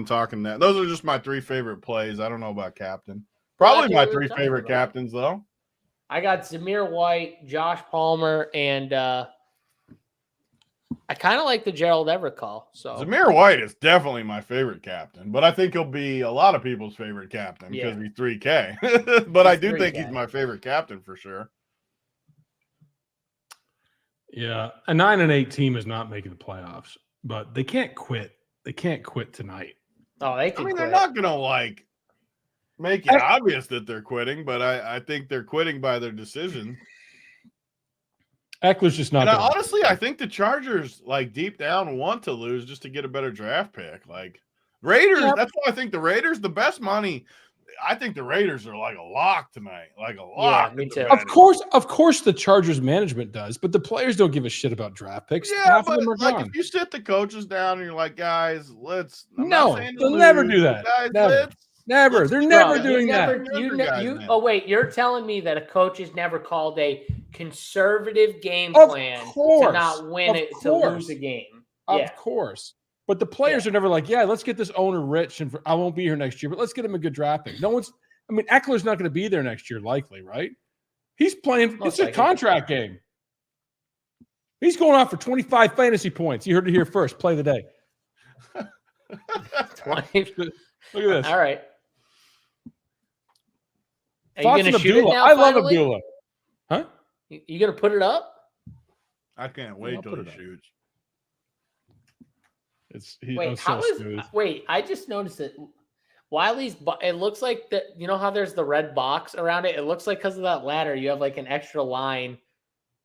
talking that. Those are just my 3 favorite plays. I don't know about captain. Probably my 3 favorite captains though. I got Zamir White, Josh Palmer, and I kind of like the Gerald Everett call. So Zamir White is definitely my favorite captain, but I think he'll be a lot of people's favorite captain because he's 3K. But I do think he's my favorite captain for sure. Yeah, a 9-8 team is not making the playoffs, but they can't quit. They can't quit tonight. Oh, they can. They're not gonna make it obvious that they're quitting, but I think they're quitting by their decision. Eckler's just not. And honestly, I think the Chargers, deep down, want to lose just to get a better draft pick. Raiders, that's why I think the Raiders, the best money I think the Raiders are like a lock tonight. Like a lock. Yeah, me too. Of course, the Chargers management does, but the players don't give a shit about draft picks. Yeah, Half but of them are like gone. if you sit the coaches down and you're like, guys, let's. No, they'll never do that. Guys, Never. Never. They're let's never try. doing that. Oh wait, you're telling me that a coach has never called a conservative game Of plan course. to not win Of it course. to lose a game. Of course. But the players are never like, yeah, let's get this owner rich and I won't be here next year, but let's get him a good draft pick. No one's, I mean, Eckler's not going to be there next year, likely, right? He's playing, it's a contract game. He's going off for 25 fantasy points. You heard it here first. Play the day. 20. Look at this. All right. Are Thoughts you going on to shoot it Abdullah? now? I love finally? Abdullah. Huh? You going to put it up? I can't wait till he shoots. Wait, I just noticed that Wiley's, it looks like that, you know how there's the red box around it? It looks like because of that ladder, you have like an extra line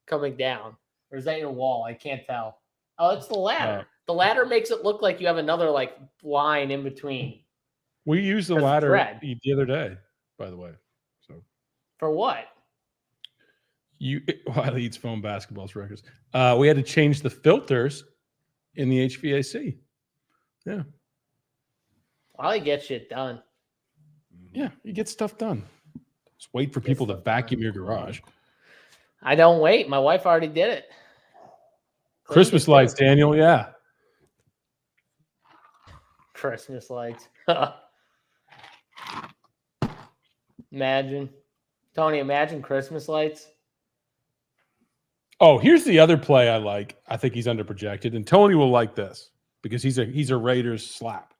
coming down. Or is that your wall? I can't tell. Oh, it's the ladder. The ladder makes it look like you have another like line in between. We used the ladder the other day, by the way. So for what? Wiley eats foam basketballs records. We had to change the filters in the HVAC. Yeah. Wiley gets shit done. Yeah, you get stuff done. Just wait for people to vacuum your garage. I don't wait. My wife already did it. Christmas lights, Daniel. Yeah. Christmas lights. Imagine. Tony, imagine Christmas lights. Oh, here's the other play I like. I think he's underprojected, and Tony will like this because he's a Raiders slap.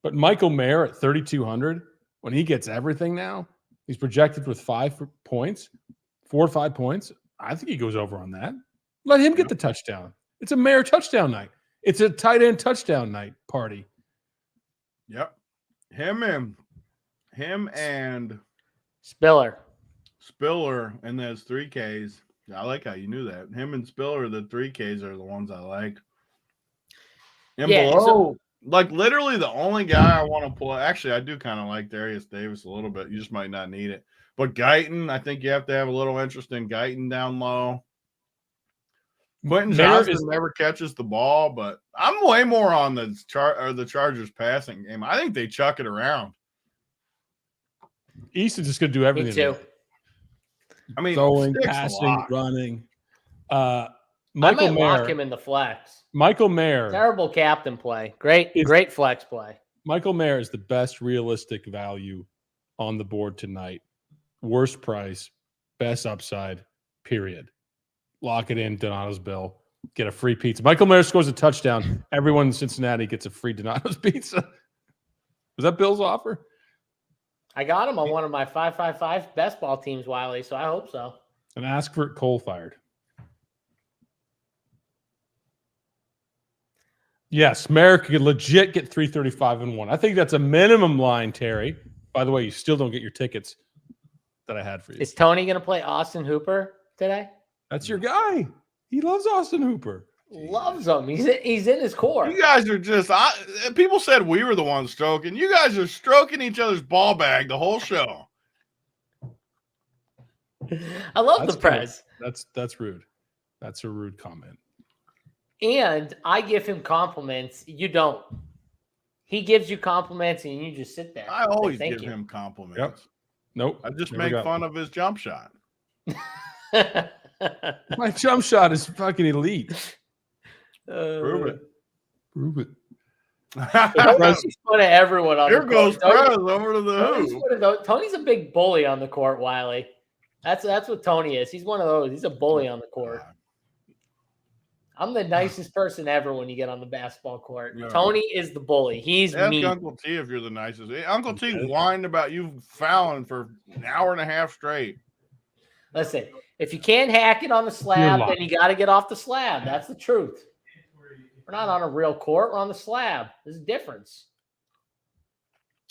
But Michael Mayer at 3,200, when he gets everything now, he's projected with 5 points, 4 or 5 points. I think he goes over on that. Let him get the touchdown. It's a Mayer touchdown night. It's a tight end touchdown night party. Yep. Him and Spiller, and there's 3Ks. I like how you knew that. Him and Spiller, the 3Ks are the ones I like. And below, like literally the only guy I want to pull. Actually, I do kind of like Darius Davis a little bit. You just might not need it. But Guyton, I think you have to have a little interest in Guyton down low. Quentin Johnson never catches the ball, but I'm way more on the Chargers passing game. I think they chuck it around. East is just going to do everything. Me too. I mean, throwing, passing, running. I might lock him in the flex. Michael Mayer. Terrible captain play. Great flex play. Michael Mayer is the best realistic value on the board tonight. Worst price, best upside, period. Lock it in, Donato's bill. Get a free pizza. Michael Mayer scores a touchdown. Everyone in Cincinnati gets a free Donato's pizza. Was that Bill's offer? I got him on one of my 555 best ball teams, Wiley, so I hope so. And ask for it coal-fired. Yes, Merrick could legit get 335-1. I think that's a minimum line, Terry. By the way, you still don't get your tickets that I had for you. Is Tony going to play Austin Hooper today? That's your guy. He loves Austin Hooper. Loves him. He's in his core. You guys are just people said we were the ones stroking. You guys are stroking each other's ball bag the whole show. I love the press. That's rude. That's a rude comment. And I give him compliments. You don't. He gives you compliments and you just sit there. I always give him compliments. Yep. Nope. I just make fun of his jump shot. My jump shot is fucking elite. Prove it. Prove it. He's fun of everyone on Here the goes court. Prez over to the hoop. Tony's a big bully on the court, Wiley. That's what Tony is. He's one of those. He's a bully on the court. I'm the nicest person ever when you get on the basketball court. Yeah. Tony is the bully. He's mean. Ask Uncle T if you're the nicest. Uncle T whined about you fouling for an hour and a half straight. Listen, if you can't hack it on the slab, then you got to get off the slab. That's the truth. We're not on a real court. We're on the slab. There's a difference.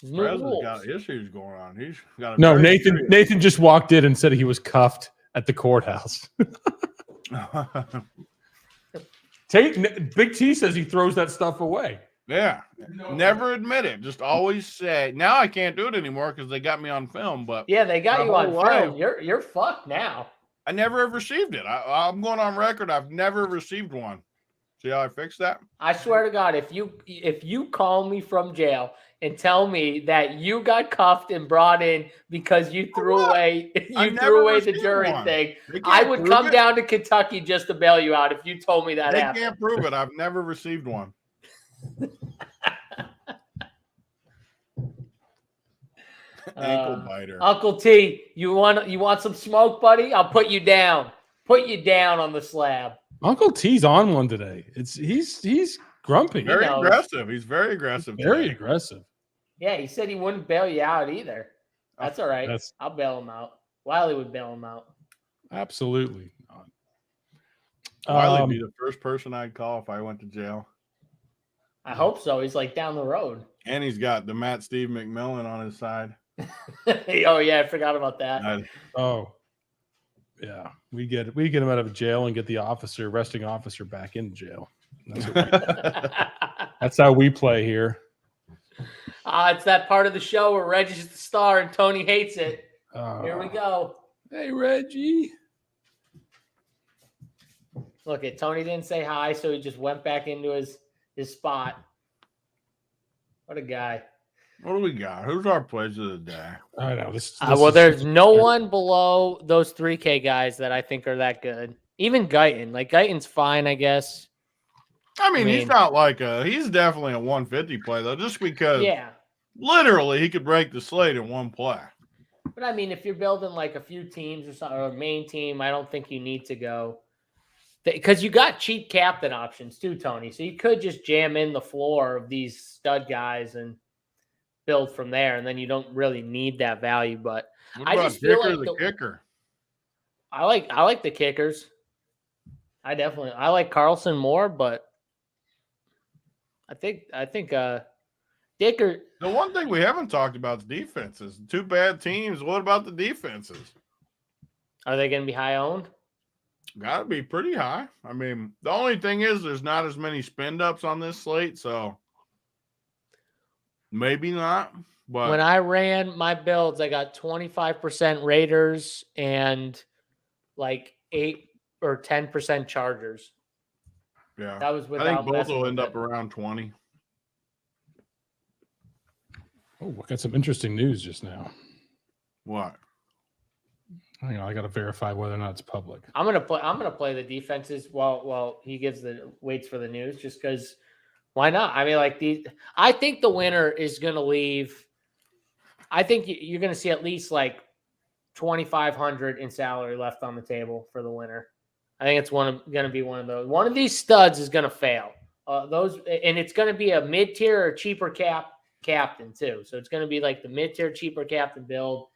President's got issues going on. He's got Nathan just walked in and said he was cuffed at the courthouse. Big T says he throws that stuff away. Yeah. Never admit it. Just always say. Now I can't do it anymore because they got me on film. But Yeah, they got my you on whole film. life, You're fucked now. I never have received it. I'm going on record. I've never received one. See how I fixed that? I swear to God, if you call me from jail and tell me that you got cuffed and brought in because you threw away the jury thing, I would come down to Kentucky just to bail you out if you told me that happened. They can't prove it. I've never received one. Ankle biter. Uncle T, you want some smoke, buddy? I'll put you down. Put you down on the slab. Uncle T's on one today. He's grumpy. Very aggressive. He's very aggressive. Very aggressive. Yeah, he said he wouldn't bail you out either. That's all right. I'll bail him out. Wiley would bail him out. Absolutely. Wiley would be the first person I'd call if I went to jail. I hope so. He's like down the road. And he's got the Matt Steve McMillan on his side. Oh yeah, I forgot about that. Yeah, we get him out of jail and get the arresting officer back in jail. That's how we play here. It's that part of the show where Reggie's the star and Tony hates it. Here we go. Hey, Reggie. Look, Tony didn't say hi, so he just went back into his spot. What a guy. What do we got? Who's our pledge of the day? I know this there's no one below those 3K guys that I think are that good. Even Guyton. Like Guyton's fine, I guess. I mean, he's not like he's definitely a 150 play though, just because literally he could break the slate in one play. But I mean, if you're building like a few teams or something, or a main team, I don't think you need to go because you got cheap captain options too, Tony. So you could just jam in the floor of these stud guys and build from there, and then you don't really need that value. But I just feel like the kicker. I like the kickers. I like Carlson more, but I think Dicker. The one thing we haven't talked about is defenses. Two bad teams. What about the defenses? Are they going to be high owned? Got to be pretty high. I mean, the only thing is there's not as many spend ups on this slate, so maybe not. But when I ran my builds, I got 25% Raiders and like 8 or 10% Chargers. Yeah, that was without. I think both will end up around 20. Oh, we got some interesting news just now. What? Hang on, I got to verify whether or not it's public. I'm gonna play the defenses while he waits for the news, just because. Why not? I mean, I think the winner is gonna leave. I think you're gonna see at least like 2,500 in salary left on the table for the winner. I think it's gonna be one of those. One of these studs is gonna fail. And it's gonna be a mid-tier or cheaper captain too. So it's gonna be like the mid-tier cheaper captain build.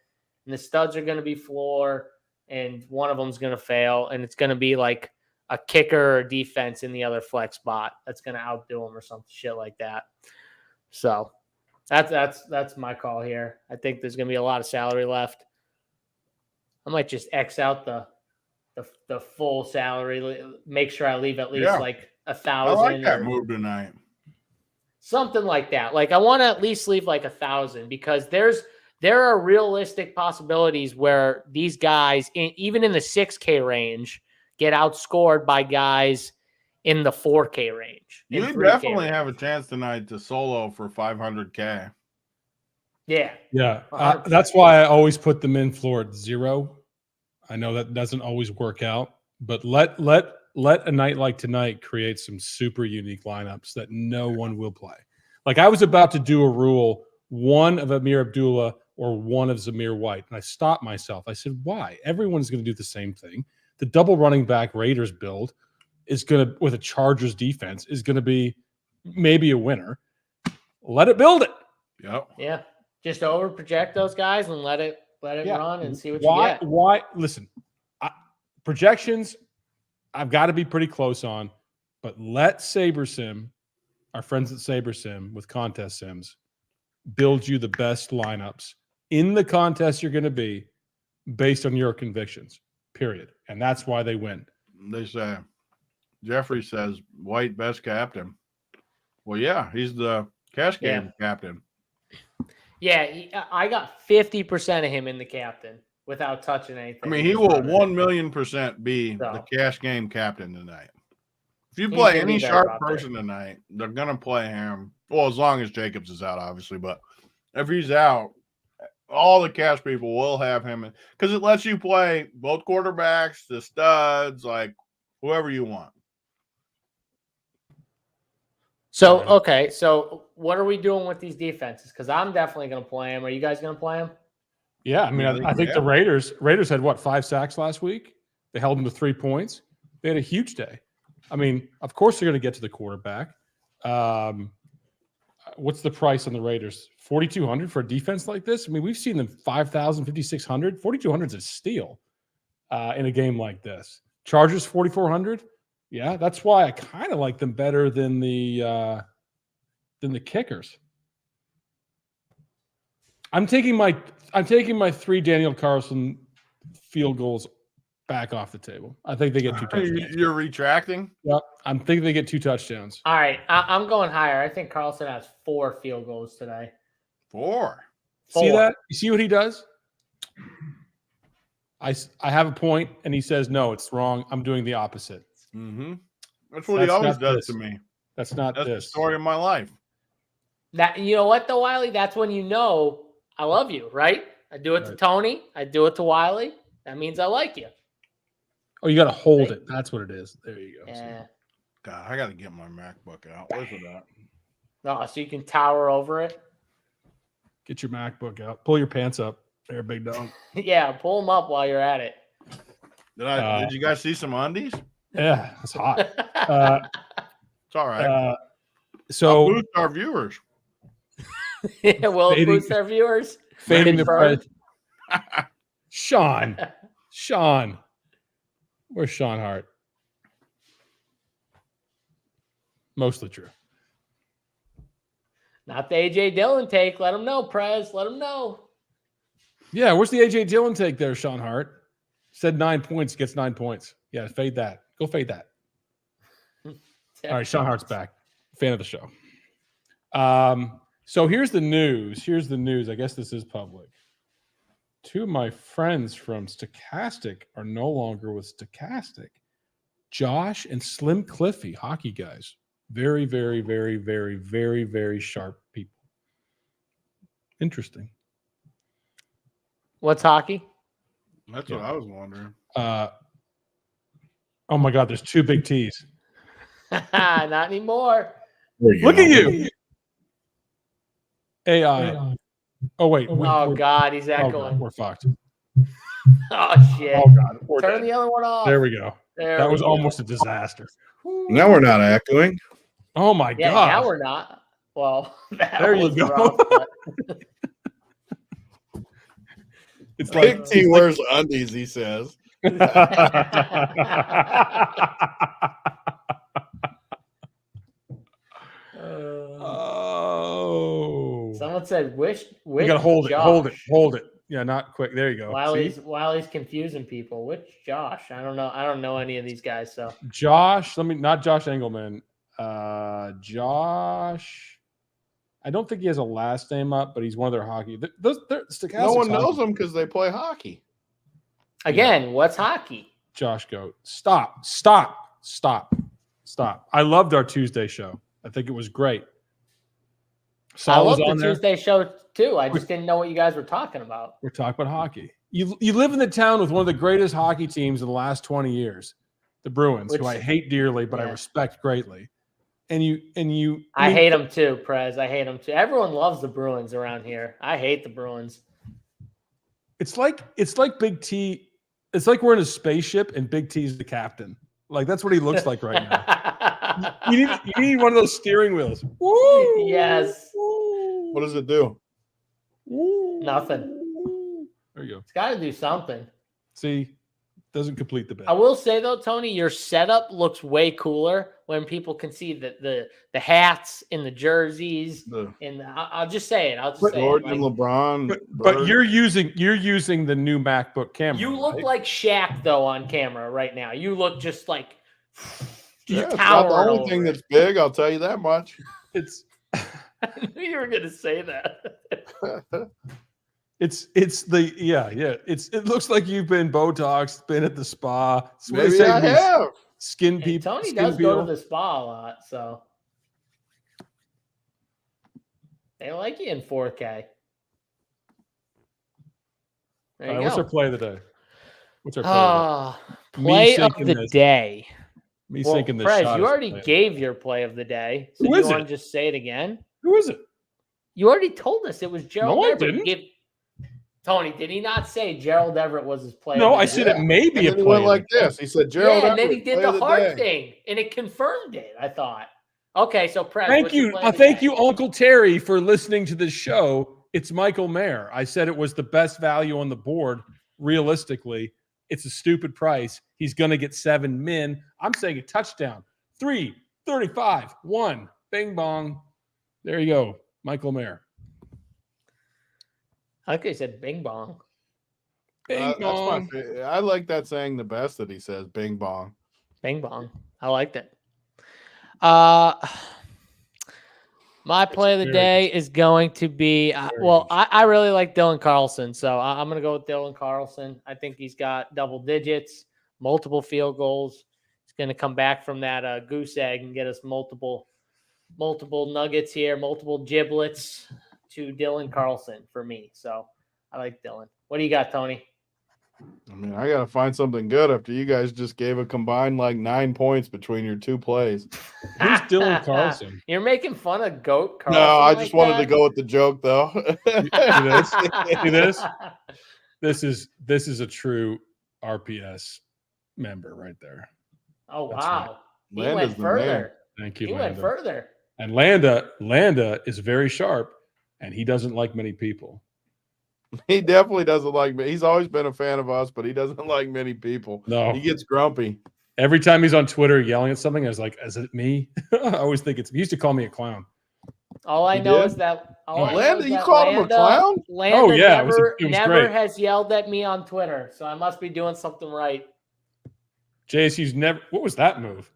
And the studs are going to be floor, and one of them is going to fail, and it's going to be like a kicker or defense in the other flex spot that's going to outdo them or some shit like that. So that's my call here. I think there's going to be a lot of salary left. I might just X out the full salary. Make sure I leave at least like 1,000. I like that move tonight. Something like that. Like I want to at least leave like 1,000 because there are realistic possibilities where these guys, even in the 6K range, get outscored by guys in the 4K range. You definitely have a chance tonight to solo for 500K. Yeah. Yeah. That's why I always put them in floor at 0. I know that doesn't always work out, but let a night like tonight create some super unique lineups that no one will play. Like I was about to do a rule, one of Amir Abdullah or one of Zamir White. And I stopped myself. I said, why? Everyone's going to do the same thing. The double running back Raiders build is going to, with a Chargers defense, is going to be maybe a winner. Let it build it. Yep. Yeah. Just over project those guys and let it run and see what you get. Why? Listen, projections, I've got to be pretty close on, but let SaberSim, our friends at SaberSim with contest sims, build you the best lineups in the contest you're going to be based on your convictions, period. And that's why they win. They say, Jeffrey says, White best captain. Well, yeah, he's the cash game captain. Yeah, I got 50% of him in the captain without touching anything. I mean, he will 1,000,000% be the cash game captain tonight. If you play any sharp person tonight, they're going to play him. Well, as long as Jacobs is out, obviously. But if he's out, all the cash people will have him because it lets you play both quarterbacks, the studs, like whoever you want. So, okay. So what are we doing with these defenses? Because I'm definitely going to play them. Are you guys going to play them? Yeah. I mean, I think the Raiders had, what, 5 sacks last week? They held them to 3 points. They had a huge day. I mean, of course they're going to get to the quarterback. What's the price on the Raiders? 4,200 for a defense like this? I mean, we've seen them 5,000, 5,600. 4,200 is a steal in a game like this. Chargers 4,400. Yeah, that's why I kind of like them better than the kickers. I'm taking my 3 Daniel Carlson field goals back off the table. I think they get 2 touchdowns. You're retracting? Yep. I'm thinking they get 2 touchdowns. All right. I'm going higher. I think Carlson has 4 field goals today. 4. See that? You see what he does? I have a point, and he says, no, it's wrong. I'm doing the opposite. Mm-hmm. That's what he always does to me. That's the story of my life. That, you know what, though, Wiley? That's when you know I love you, right? I do it to Tony. I do it to Wiley. That means I like you. Oh, you got to hold it. That's what it is. There you go. Yeah. God, I got to get my MacBook out. Where's it at? No, so you can tower over it. Get your MacBook out. Pull your pants up. There, big dog. Yeah, pull them up while you're at it. Did you guys see some undies? Yeah, it's hot. It's all right. So boost our viewers. Yeah, will it boost our viewers? Fading the price. Sean. Where's Sean Hart? Mostly true. Not the AJ Dillon take. Let him know, Prez. Let him know. Yeah, where's the AJ Dillon take there, Sean Hart? Said 9 points, gets 9 points. Yeah, fade that. Go fade that. All right, Sean Hart's back. Fan of the show. So here's the news. I guess this is public. 2 of my friends from Stochastic are no longer with Stochastic. Josh and Slim Cliffy, hockey guys. Very, very, very, very, very, very sharp people. Interesting. What's hockey? That's what I was wondering. Oh my God, there's 2 big T's. Not anymore. Look at you. AI. Oh wait. Oh God, he's echoing. We're fucked. Oh shit. Oh God. Turn the other one off. There we go. That was almost a disaster. Now we're not echoing. Oh my Yeah, God. now we're not. Well, there you go. Rough, but... It's Big T wears undies, he says. Oh. Someone said wish You gotta hold Josh. it. Hold it. Yeah, not quick. There you go. Wiley's confusing people. Which Josh? I don't know any of these guys. So Josh, not Josh Engelman. Josh. I don't think he has a last name up, but he's one of their hockey. No one knows them because they play hockey. Again, what's hockey? Josh Goat. Stop. I loved our Tuesday show. I think it was great. I love the Tuesday show too. I just didn't know what you guys were talking about. We're talking about hockey. You live in the town with one of the greatest hockey teams in the last 20 years, the Bruins, who I hate dearly, but I respect greatly. I hate them too, Prez. I hate them too. Everyone loves the Bruins around here. I hate the Bruins. It's like Big T. It's like we're in a spaceship and Big T's the captain. Like that's what he looks like right now. you need one of those steering wheels. Woo! Yes. What does it do? Nothing. There you go. It's got to do something. See, doesn't complete the bit. I will say though, Tony, your setup looks way cooler when people can see the hats and the jerseys. I'll just say it. Jordan and LeBron. But you're using the new MacBook camera. You look like Shaq though on camera right now. You look just like Yeah, it's not the towering only over thing it. that's big. I'll tell you that much. It's I knew you were going to say that. it's the it looks like you've been Botoxed, been at the spa. That's what they Maybe say I when you have. skin Hey, people. Tony skin does go peel. to the spa a lot, so they like you in 4K. There All you right, what's go. our play of the day? What's our play of Play of sinking the this. day. Me Well, sinking this Prez, shot. you is already play of the gave day. your play of the day. So Who do you is want it? to just say it again? Who is it? You already told us it was Gerald No, I Everett. didn't. Tony, did he not say Gerald Everett was his play? No, of the I day? said it may be And a then he play. went like this. He said, Gerald Yeah, and then he Everett, did play the of heart day. thing, and it confirmed it. I thought. Okay, so Prez, Thank what's your you. play of the Thank day? you, Uncle Terry, for listening to this show. It's Michael Mayer. I said it was the best value on the board. Realistically, it's a stupid price. He's going to get 7 min. I'm saying a touchdown. 3:35, 1. Bing bong. There you go. Michael Mayer. I think he said Bing Bong. Bing That's my bong. favorite. I like that saying the best that he says, bing bong. Bing Bong. I liked it. My play of the day is going to be I really like Dylan Carlson, so I'm going to go with Dylan Carlson. I think he's got double digits, multiple field goals. He's going to come back from that goose egg and get us multiple nuggets here, multiple giblets to Dylan Carlson for me. So I like Dylan. What do you got, Tony? I mean, I got to find something good after you guys just gave a combined like 9 points between your two plays. Who's Dylan Carlson? You're making fun of Goat Carlson. No, I like just wanted that? to go with the joke though. See this? This is a true RPS member right there. Oh, That's wow. He Landa's went the man. further. Thank you, He went Landa. further. And Landa is very sharp, and he doesn't like many people. He definitely doesn't like me. He's always been a fan of us, but he doesn't like many people. No. He gets grumpy. Every time he's on Twitter yelling at something, I was like, is it me? I always think he used to call me a clown. All I He know did? is that Landa, you called him a clown? Landa Oh, yeah, it was never great. has yelled at me on Twitter, so I must be doing something right. JSU's never. What was that move?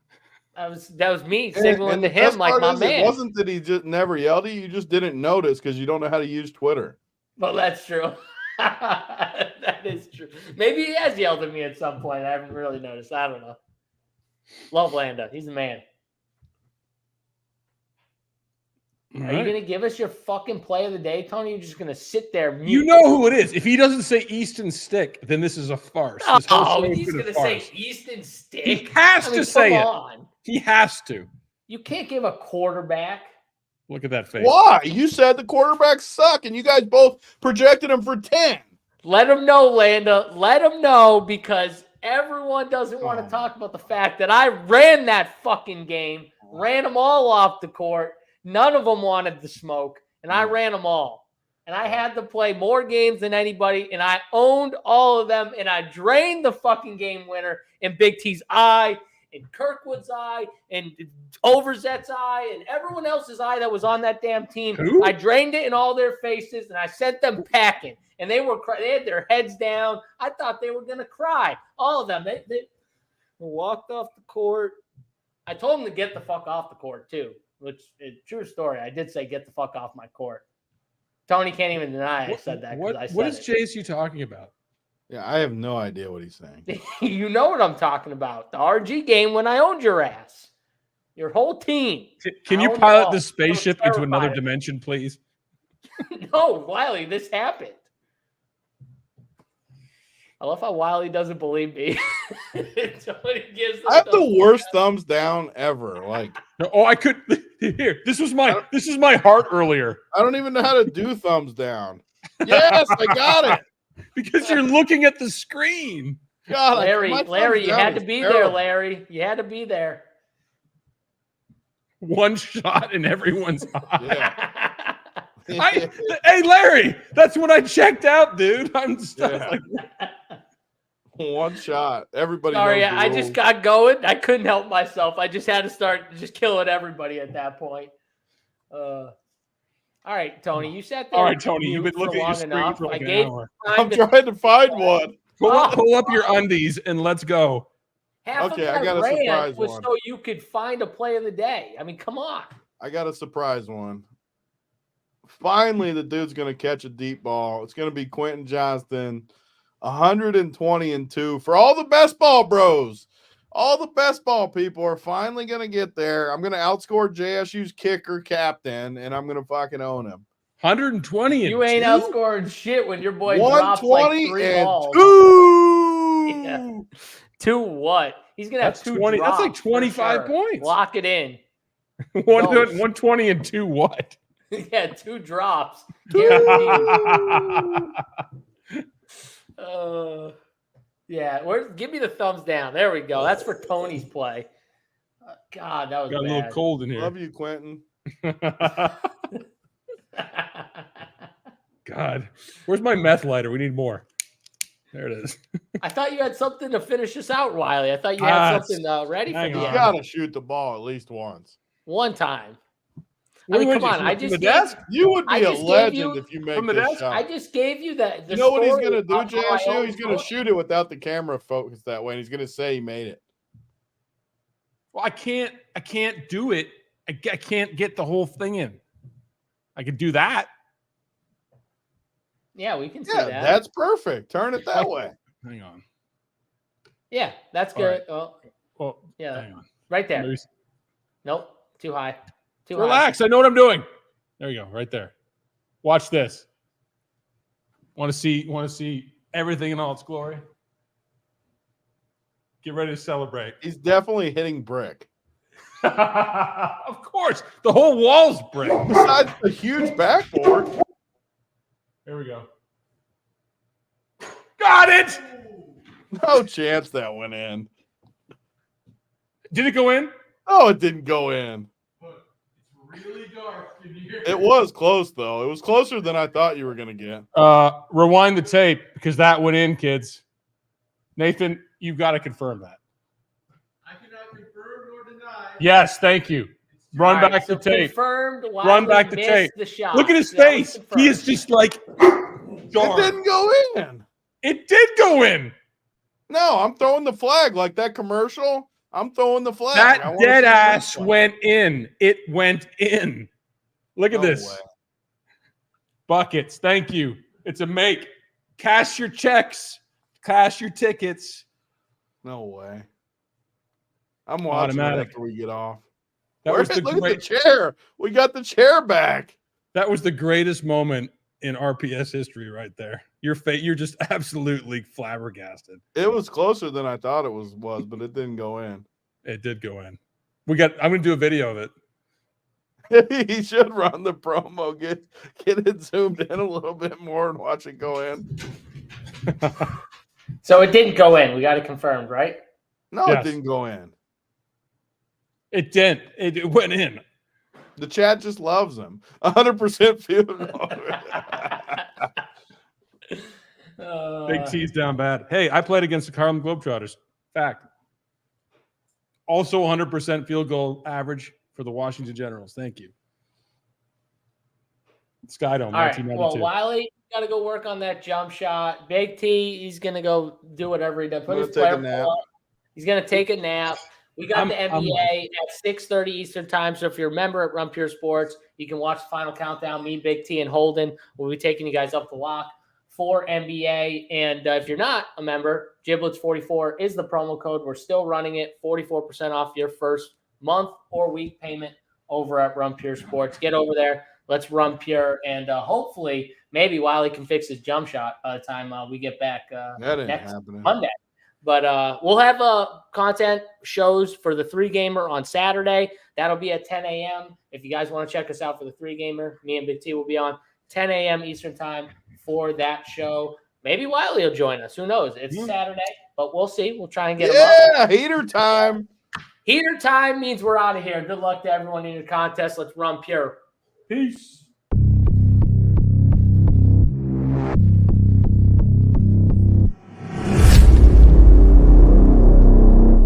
That was me signaling to the him best like part my is, man. It wasn't that he just never yelled at you. You just didn't notice because you don't know how to use Twitter. Well, that's true. That is true. Maybe he has yelled at me at some point. I haven't really noticed. I don't know. Love Landa. He's a man. Are you going to give us your fucking play of the day, Tony? You're just going to sit there mute. You know who it is. If he doesn't say Easton Stick, then this is a farce. This whole show has he's been a going to say farce. Easton Stick. He has to say it. On. He has to. You can't give a quarterback. Look at that face. Why? You said the quarterbacks suck, and you guys both projected him for 10. Let him know, Landa. Let him know, because everyone doesn't want to talk about the fact that I ran that fucking game, ran them all off the court. None of them wanted the smoke, and I ran them all. And I had to play more games than anybody, and I owned all of them, and I drained the fucking game winner in Big T's eye, and Kirkwood's eye, and Overzet's eye, and everyone else's eye that was on that damn team. Who? I drained it in all their faces, and I sent them packing. And they had their heads down. I thought they were going to cry. All of them. They walked off the court. I told them to get the fuck off the court, too, which is a true story. I did say, get the fuck off my court. Tony can't even deny I said that. What is JSU talking about? Yeah, I have no idea what he's saying. You know what I'm talking about. The RG game when I owned your ass. Your whole team. Can you pilot this spaceship into another dimension, please? No, Wiley, this happened. I love how Wiley doesn't believe me. I have the worst thumbs down ever. Like, I could here. This was my heart earlier. I don't even know how to do thumbs down. Yes, I got it. Because you're looking at the screen. God, Larry, you had to be there, Larry. You had to be there. One shot in everyone's eye. Yeah. Hey, Larry, that's when I checked out, dude. I'm just like, one shot. Everybody. Sorry, knows the I rules. just got going. I couldn't help myself. I just had to start just killing everybody at that point. All right, Tony, you sat there. All right, Tony, you've been looking at your screen for like an hour. I'm trying to find one. Pull up your undies and let's go. Half Okay, of I that got a rant surprise was one. so you could find a play of the day. I mean, come on. I got a surprise one. Finally, the dude's going to catch a deep ball. It's going to be Quentin Johnston, 120-2 for all the best ball bros. All the best ball people are finally going to get there. I'm going to outscore JSU's kicker captain, and I'm going to fucking own him. 120 and You ain't 2? outscoring shit when your boy drops like 3 balls. 120-2. Yeah. 2 what? He's gonna That's have 2 20. That's like drops for 25 sure. points. Lock it in. 120 and 2 what? Yeah, 2 drops. Guaranteed. Yeah, give me the thumbs down. There we go. That's for Tony's play. God, that was Got a bad. little cold in here. Love you, Quentin. God, where's my meth lighter? We need more. There it is. I thought you had something to finish us out, Wiley. I thought you had something ready for hang the You on. end. got to shoot the ball at least once. One time. Where I mean, would come you on. shoot I from just the gave, desk? You would I be a just gave legend you if you make from the this desk? shot. I just gave you the You know what he's story going to do, of how I JSU? always He's going do to it. shoot it without the camera focused that way, and he's going to say he made it. Well, I can't do it. I can't get the whole thing in. I could do that. Yeah, we can see Yeah, that. that's perfect. Turn it that way. Hang on. Yeah, that's All right. good. Oh, Well, yeah, hang on. right there. Maybe- Nope, too high. Too high. Relax. I know what I'm doing. There you go. Right there. Watch this. Want to see everything in all its glory? Get ready to celebrate. He's definitely hitting brick. Of course. The whole wall's brick. Besides the huge backboard. There we go. Got it. No chance that went in. Did it go in? Oh, it didn't go in. It's really dark in here. It was close, though. It was closer than I thought you were going to get. Rewind the tape because that went in, kids. Nathan, you've got to confirm that. I cannot confirm nor deny. Yes, thank you. Run All right, back so the tape. confirmed. Run Wiley back the missed tape. The shot. Look at his That was face. He confirmed. is just like, It darn. didn't go in. It did go in. No, I'm throwing the flag like that commercial. I'm throwing the flag. I That wanna see dead the ass next one. went in. It went in. Look at No this. way. Buckets. Thank you. It's a make. Cash your checks. Cash your tickets. No way. I'm watching it Automatic. after we get off. That was the Look at the great, chair. We got the chair back. that was the greatest moment in RPS history right there. You're just absolutely flabbergasted. It was closer than I thought it was, but it didn't go in. It did go in. I'm gonna do a video of it. He should run the promo, get it zoomed in a little bit more and watch it go in. So it didn't go in. We got it confirmed, right? No, Yes. it didn't go in. It didn't. It went in. The chat just loves him. 100% field goal. Big T's down bad. Hey, I played against the Harlem Globetrotters. Fact. Also 100% field goal average for the Washington Generals. Thank you. Skydome, All right. 1992. Well, Wiley got to go work on that jump shot. Big T, he's gonna go do whatever he does. Put his take a player nap. pull up. He's gonna take a nap. We got the NBA at 6:30 Eastern time. So if you're a member at Run Pure Sports, you can watch the final countdown. Me, Big T, and Holden will be taking you guys up the lock for NBA. And if you're not a member, Giblets44 is the promo code. We're still running it, 44% off your first month or week payment over at Run Pure Sports. Get over there. Let's run pure. And hopefully, maybe Wiley can fix his jump shot by the time we get back That ain't next happening. Monday. But we'll have content shows for the 3-gamer on Saturday. That'll be at 10 a.m. If you guys want to check us out for the 3-gamer, me and Big T will be on 10 a.m. Eastern time for that show. Maybe Wiley will join us. Who knows? It's Saturday, but we'll see. We'll try and get him up. Yeah, heater time. Heater time means we're out of here. Good luck to everyone in your contest. Let's run pure. Peace.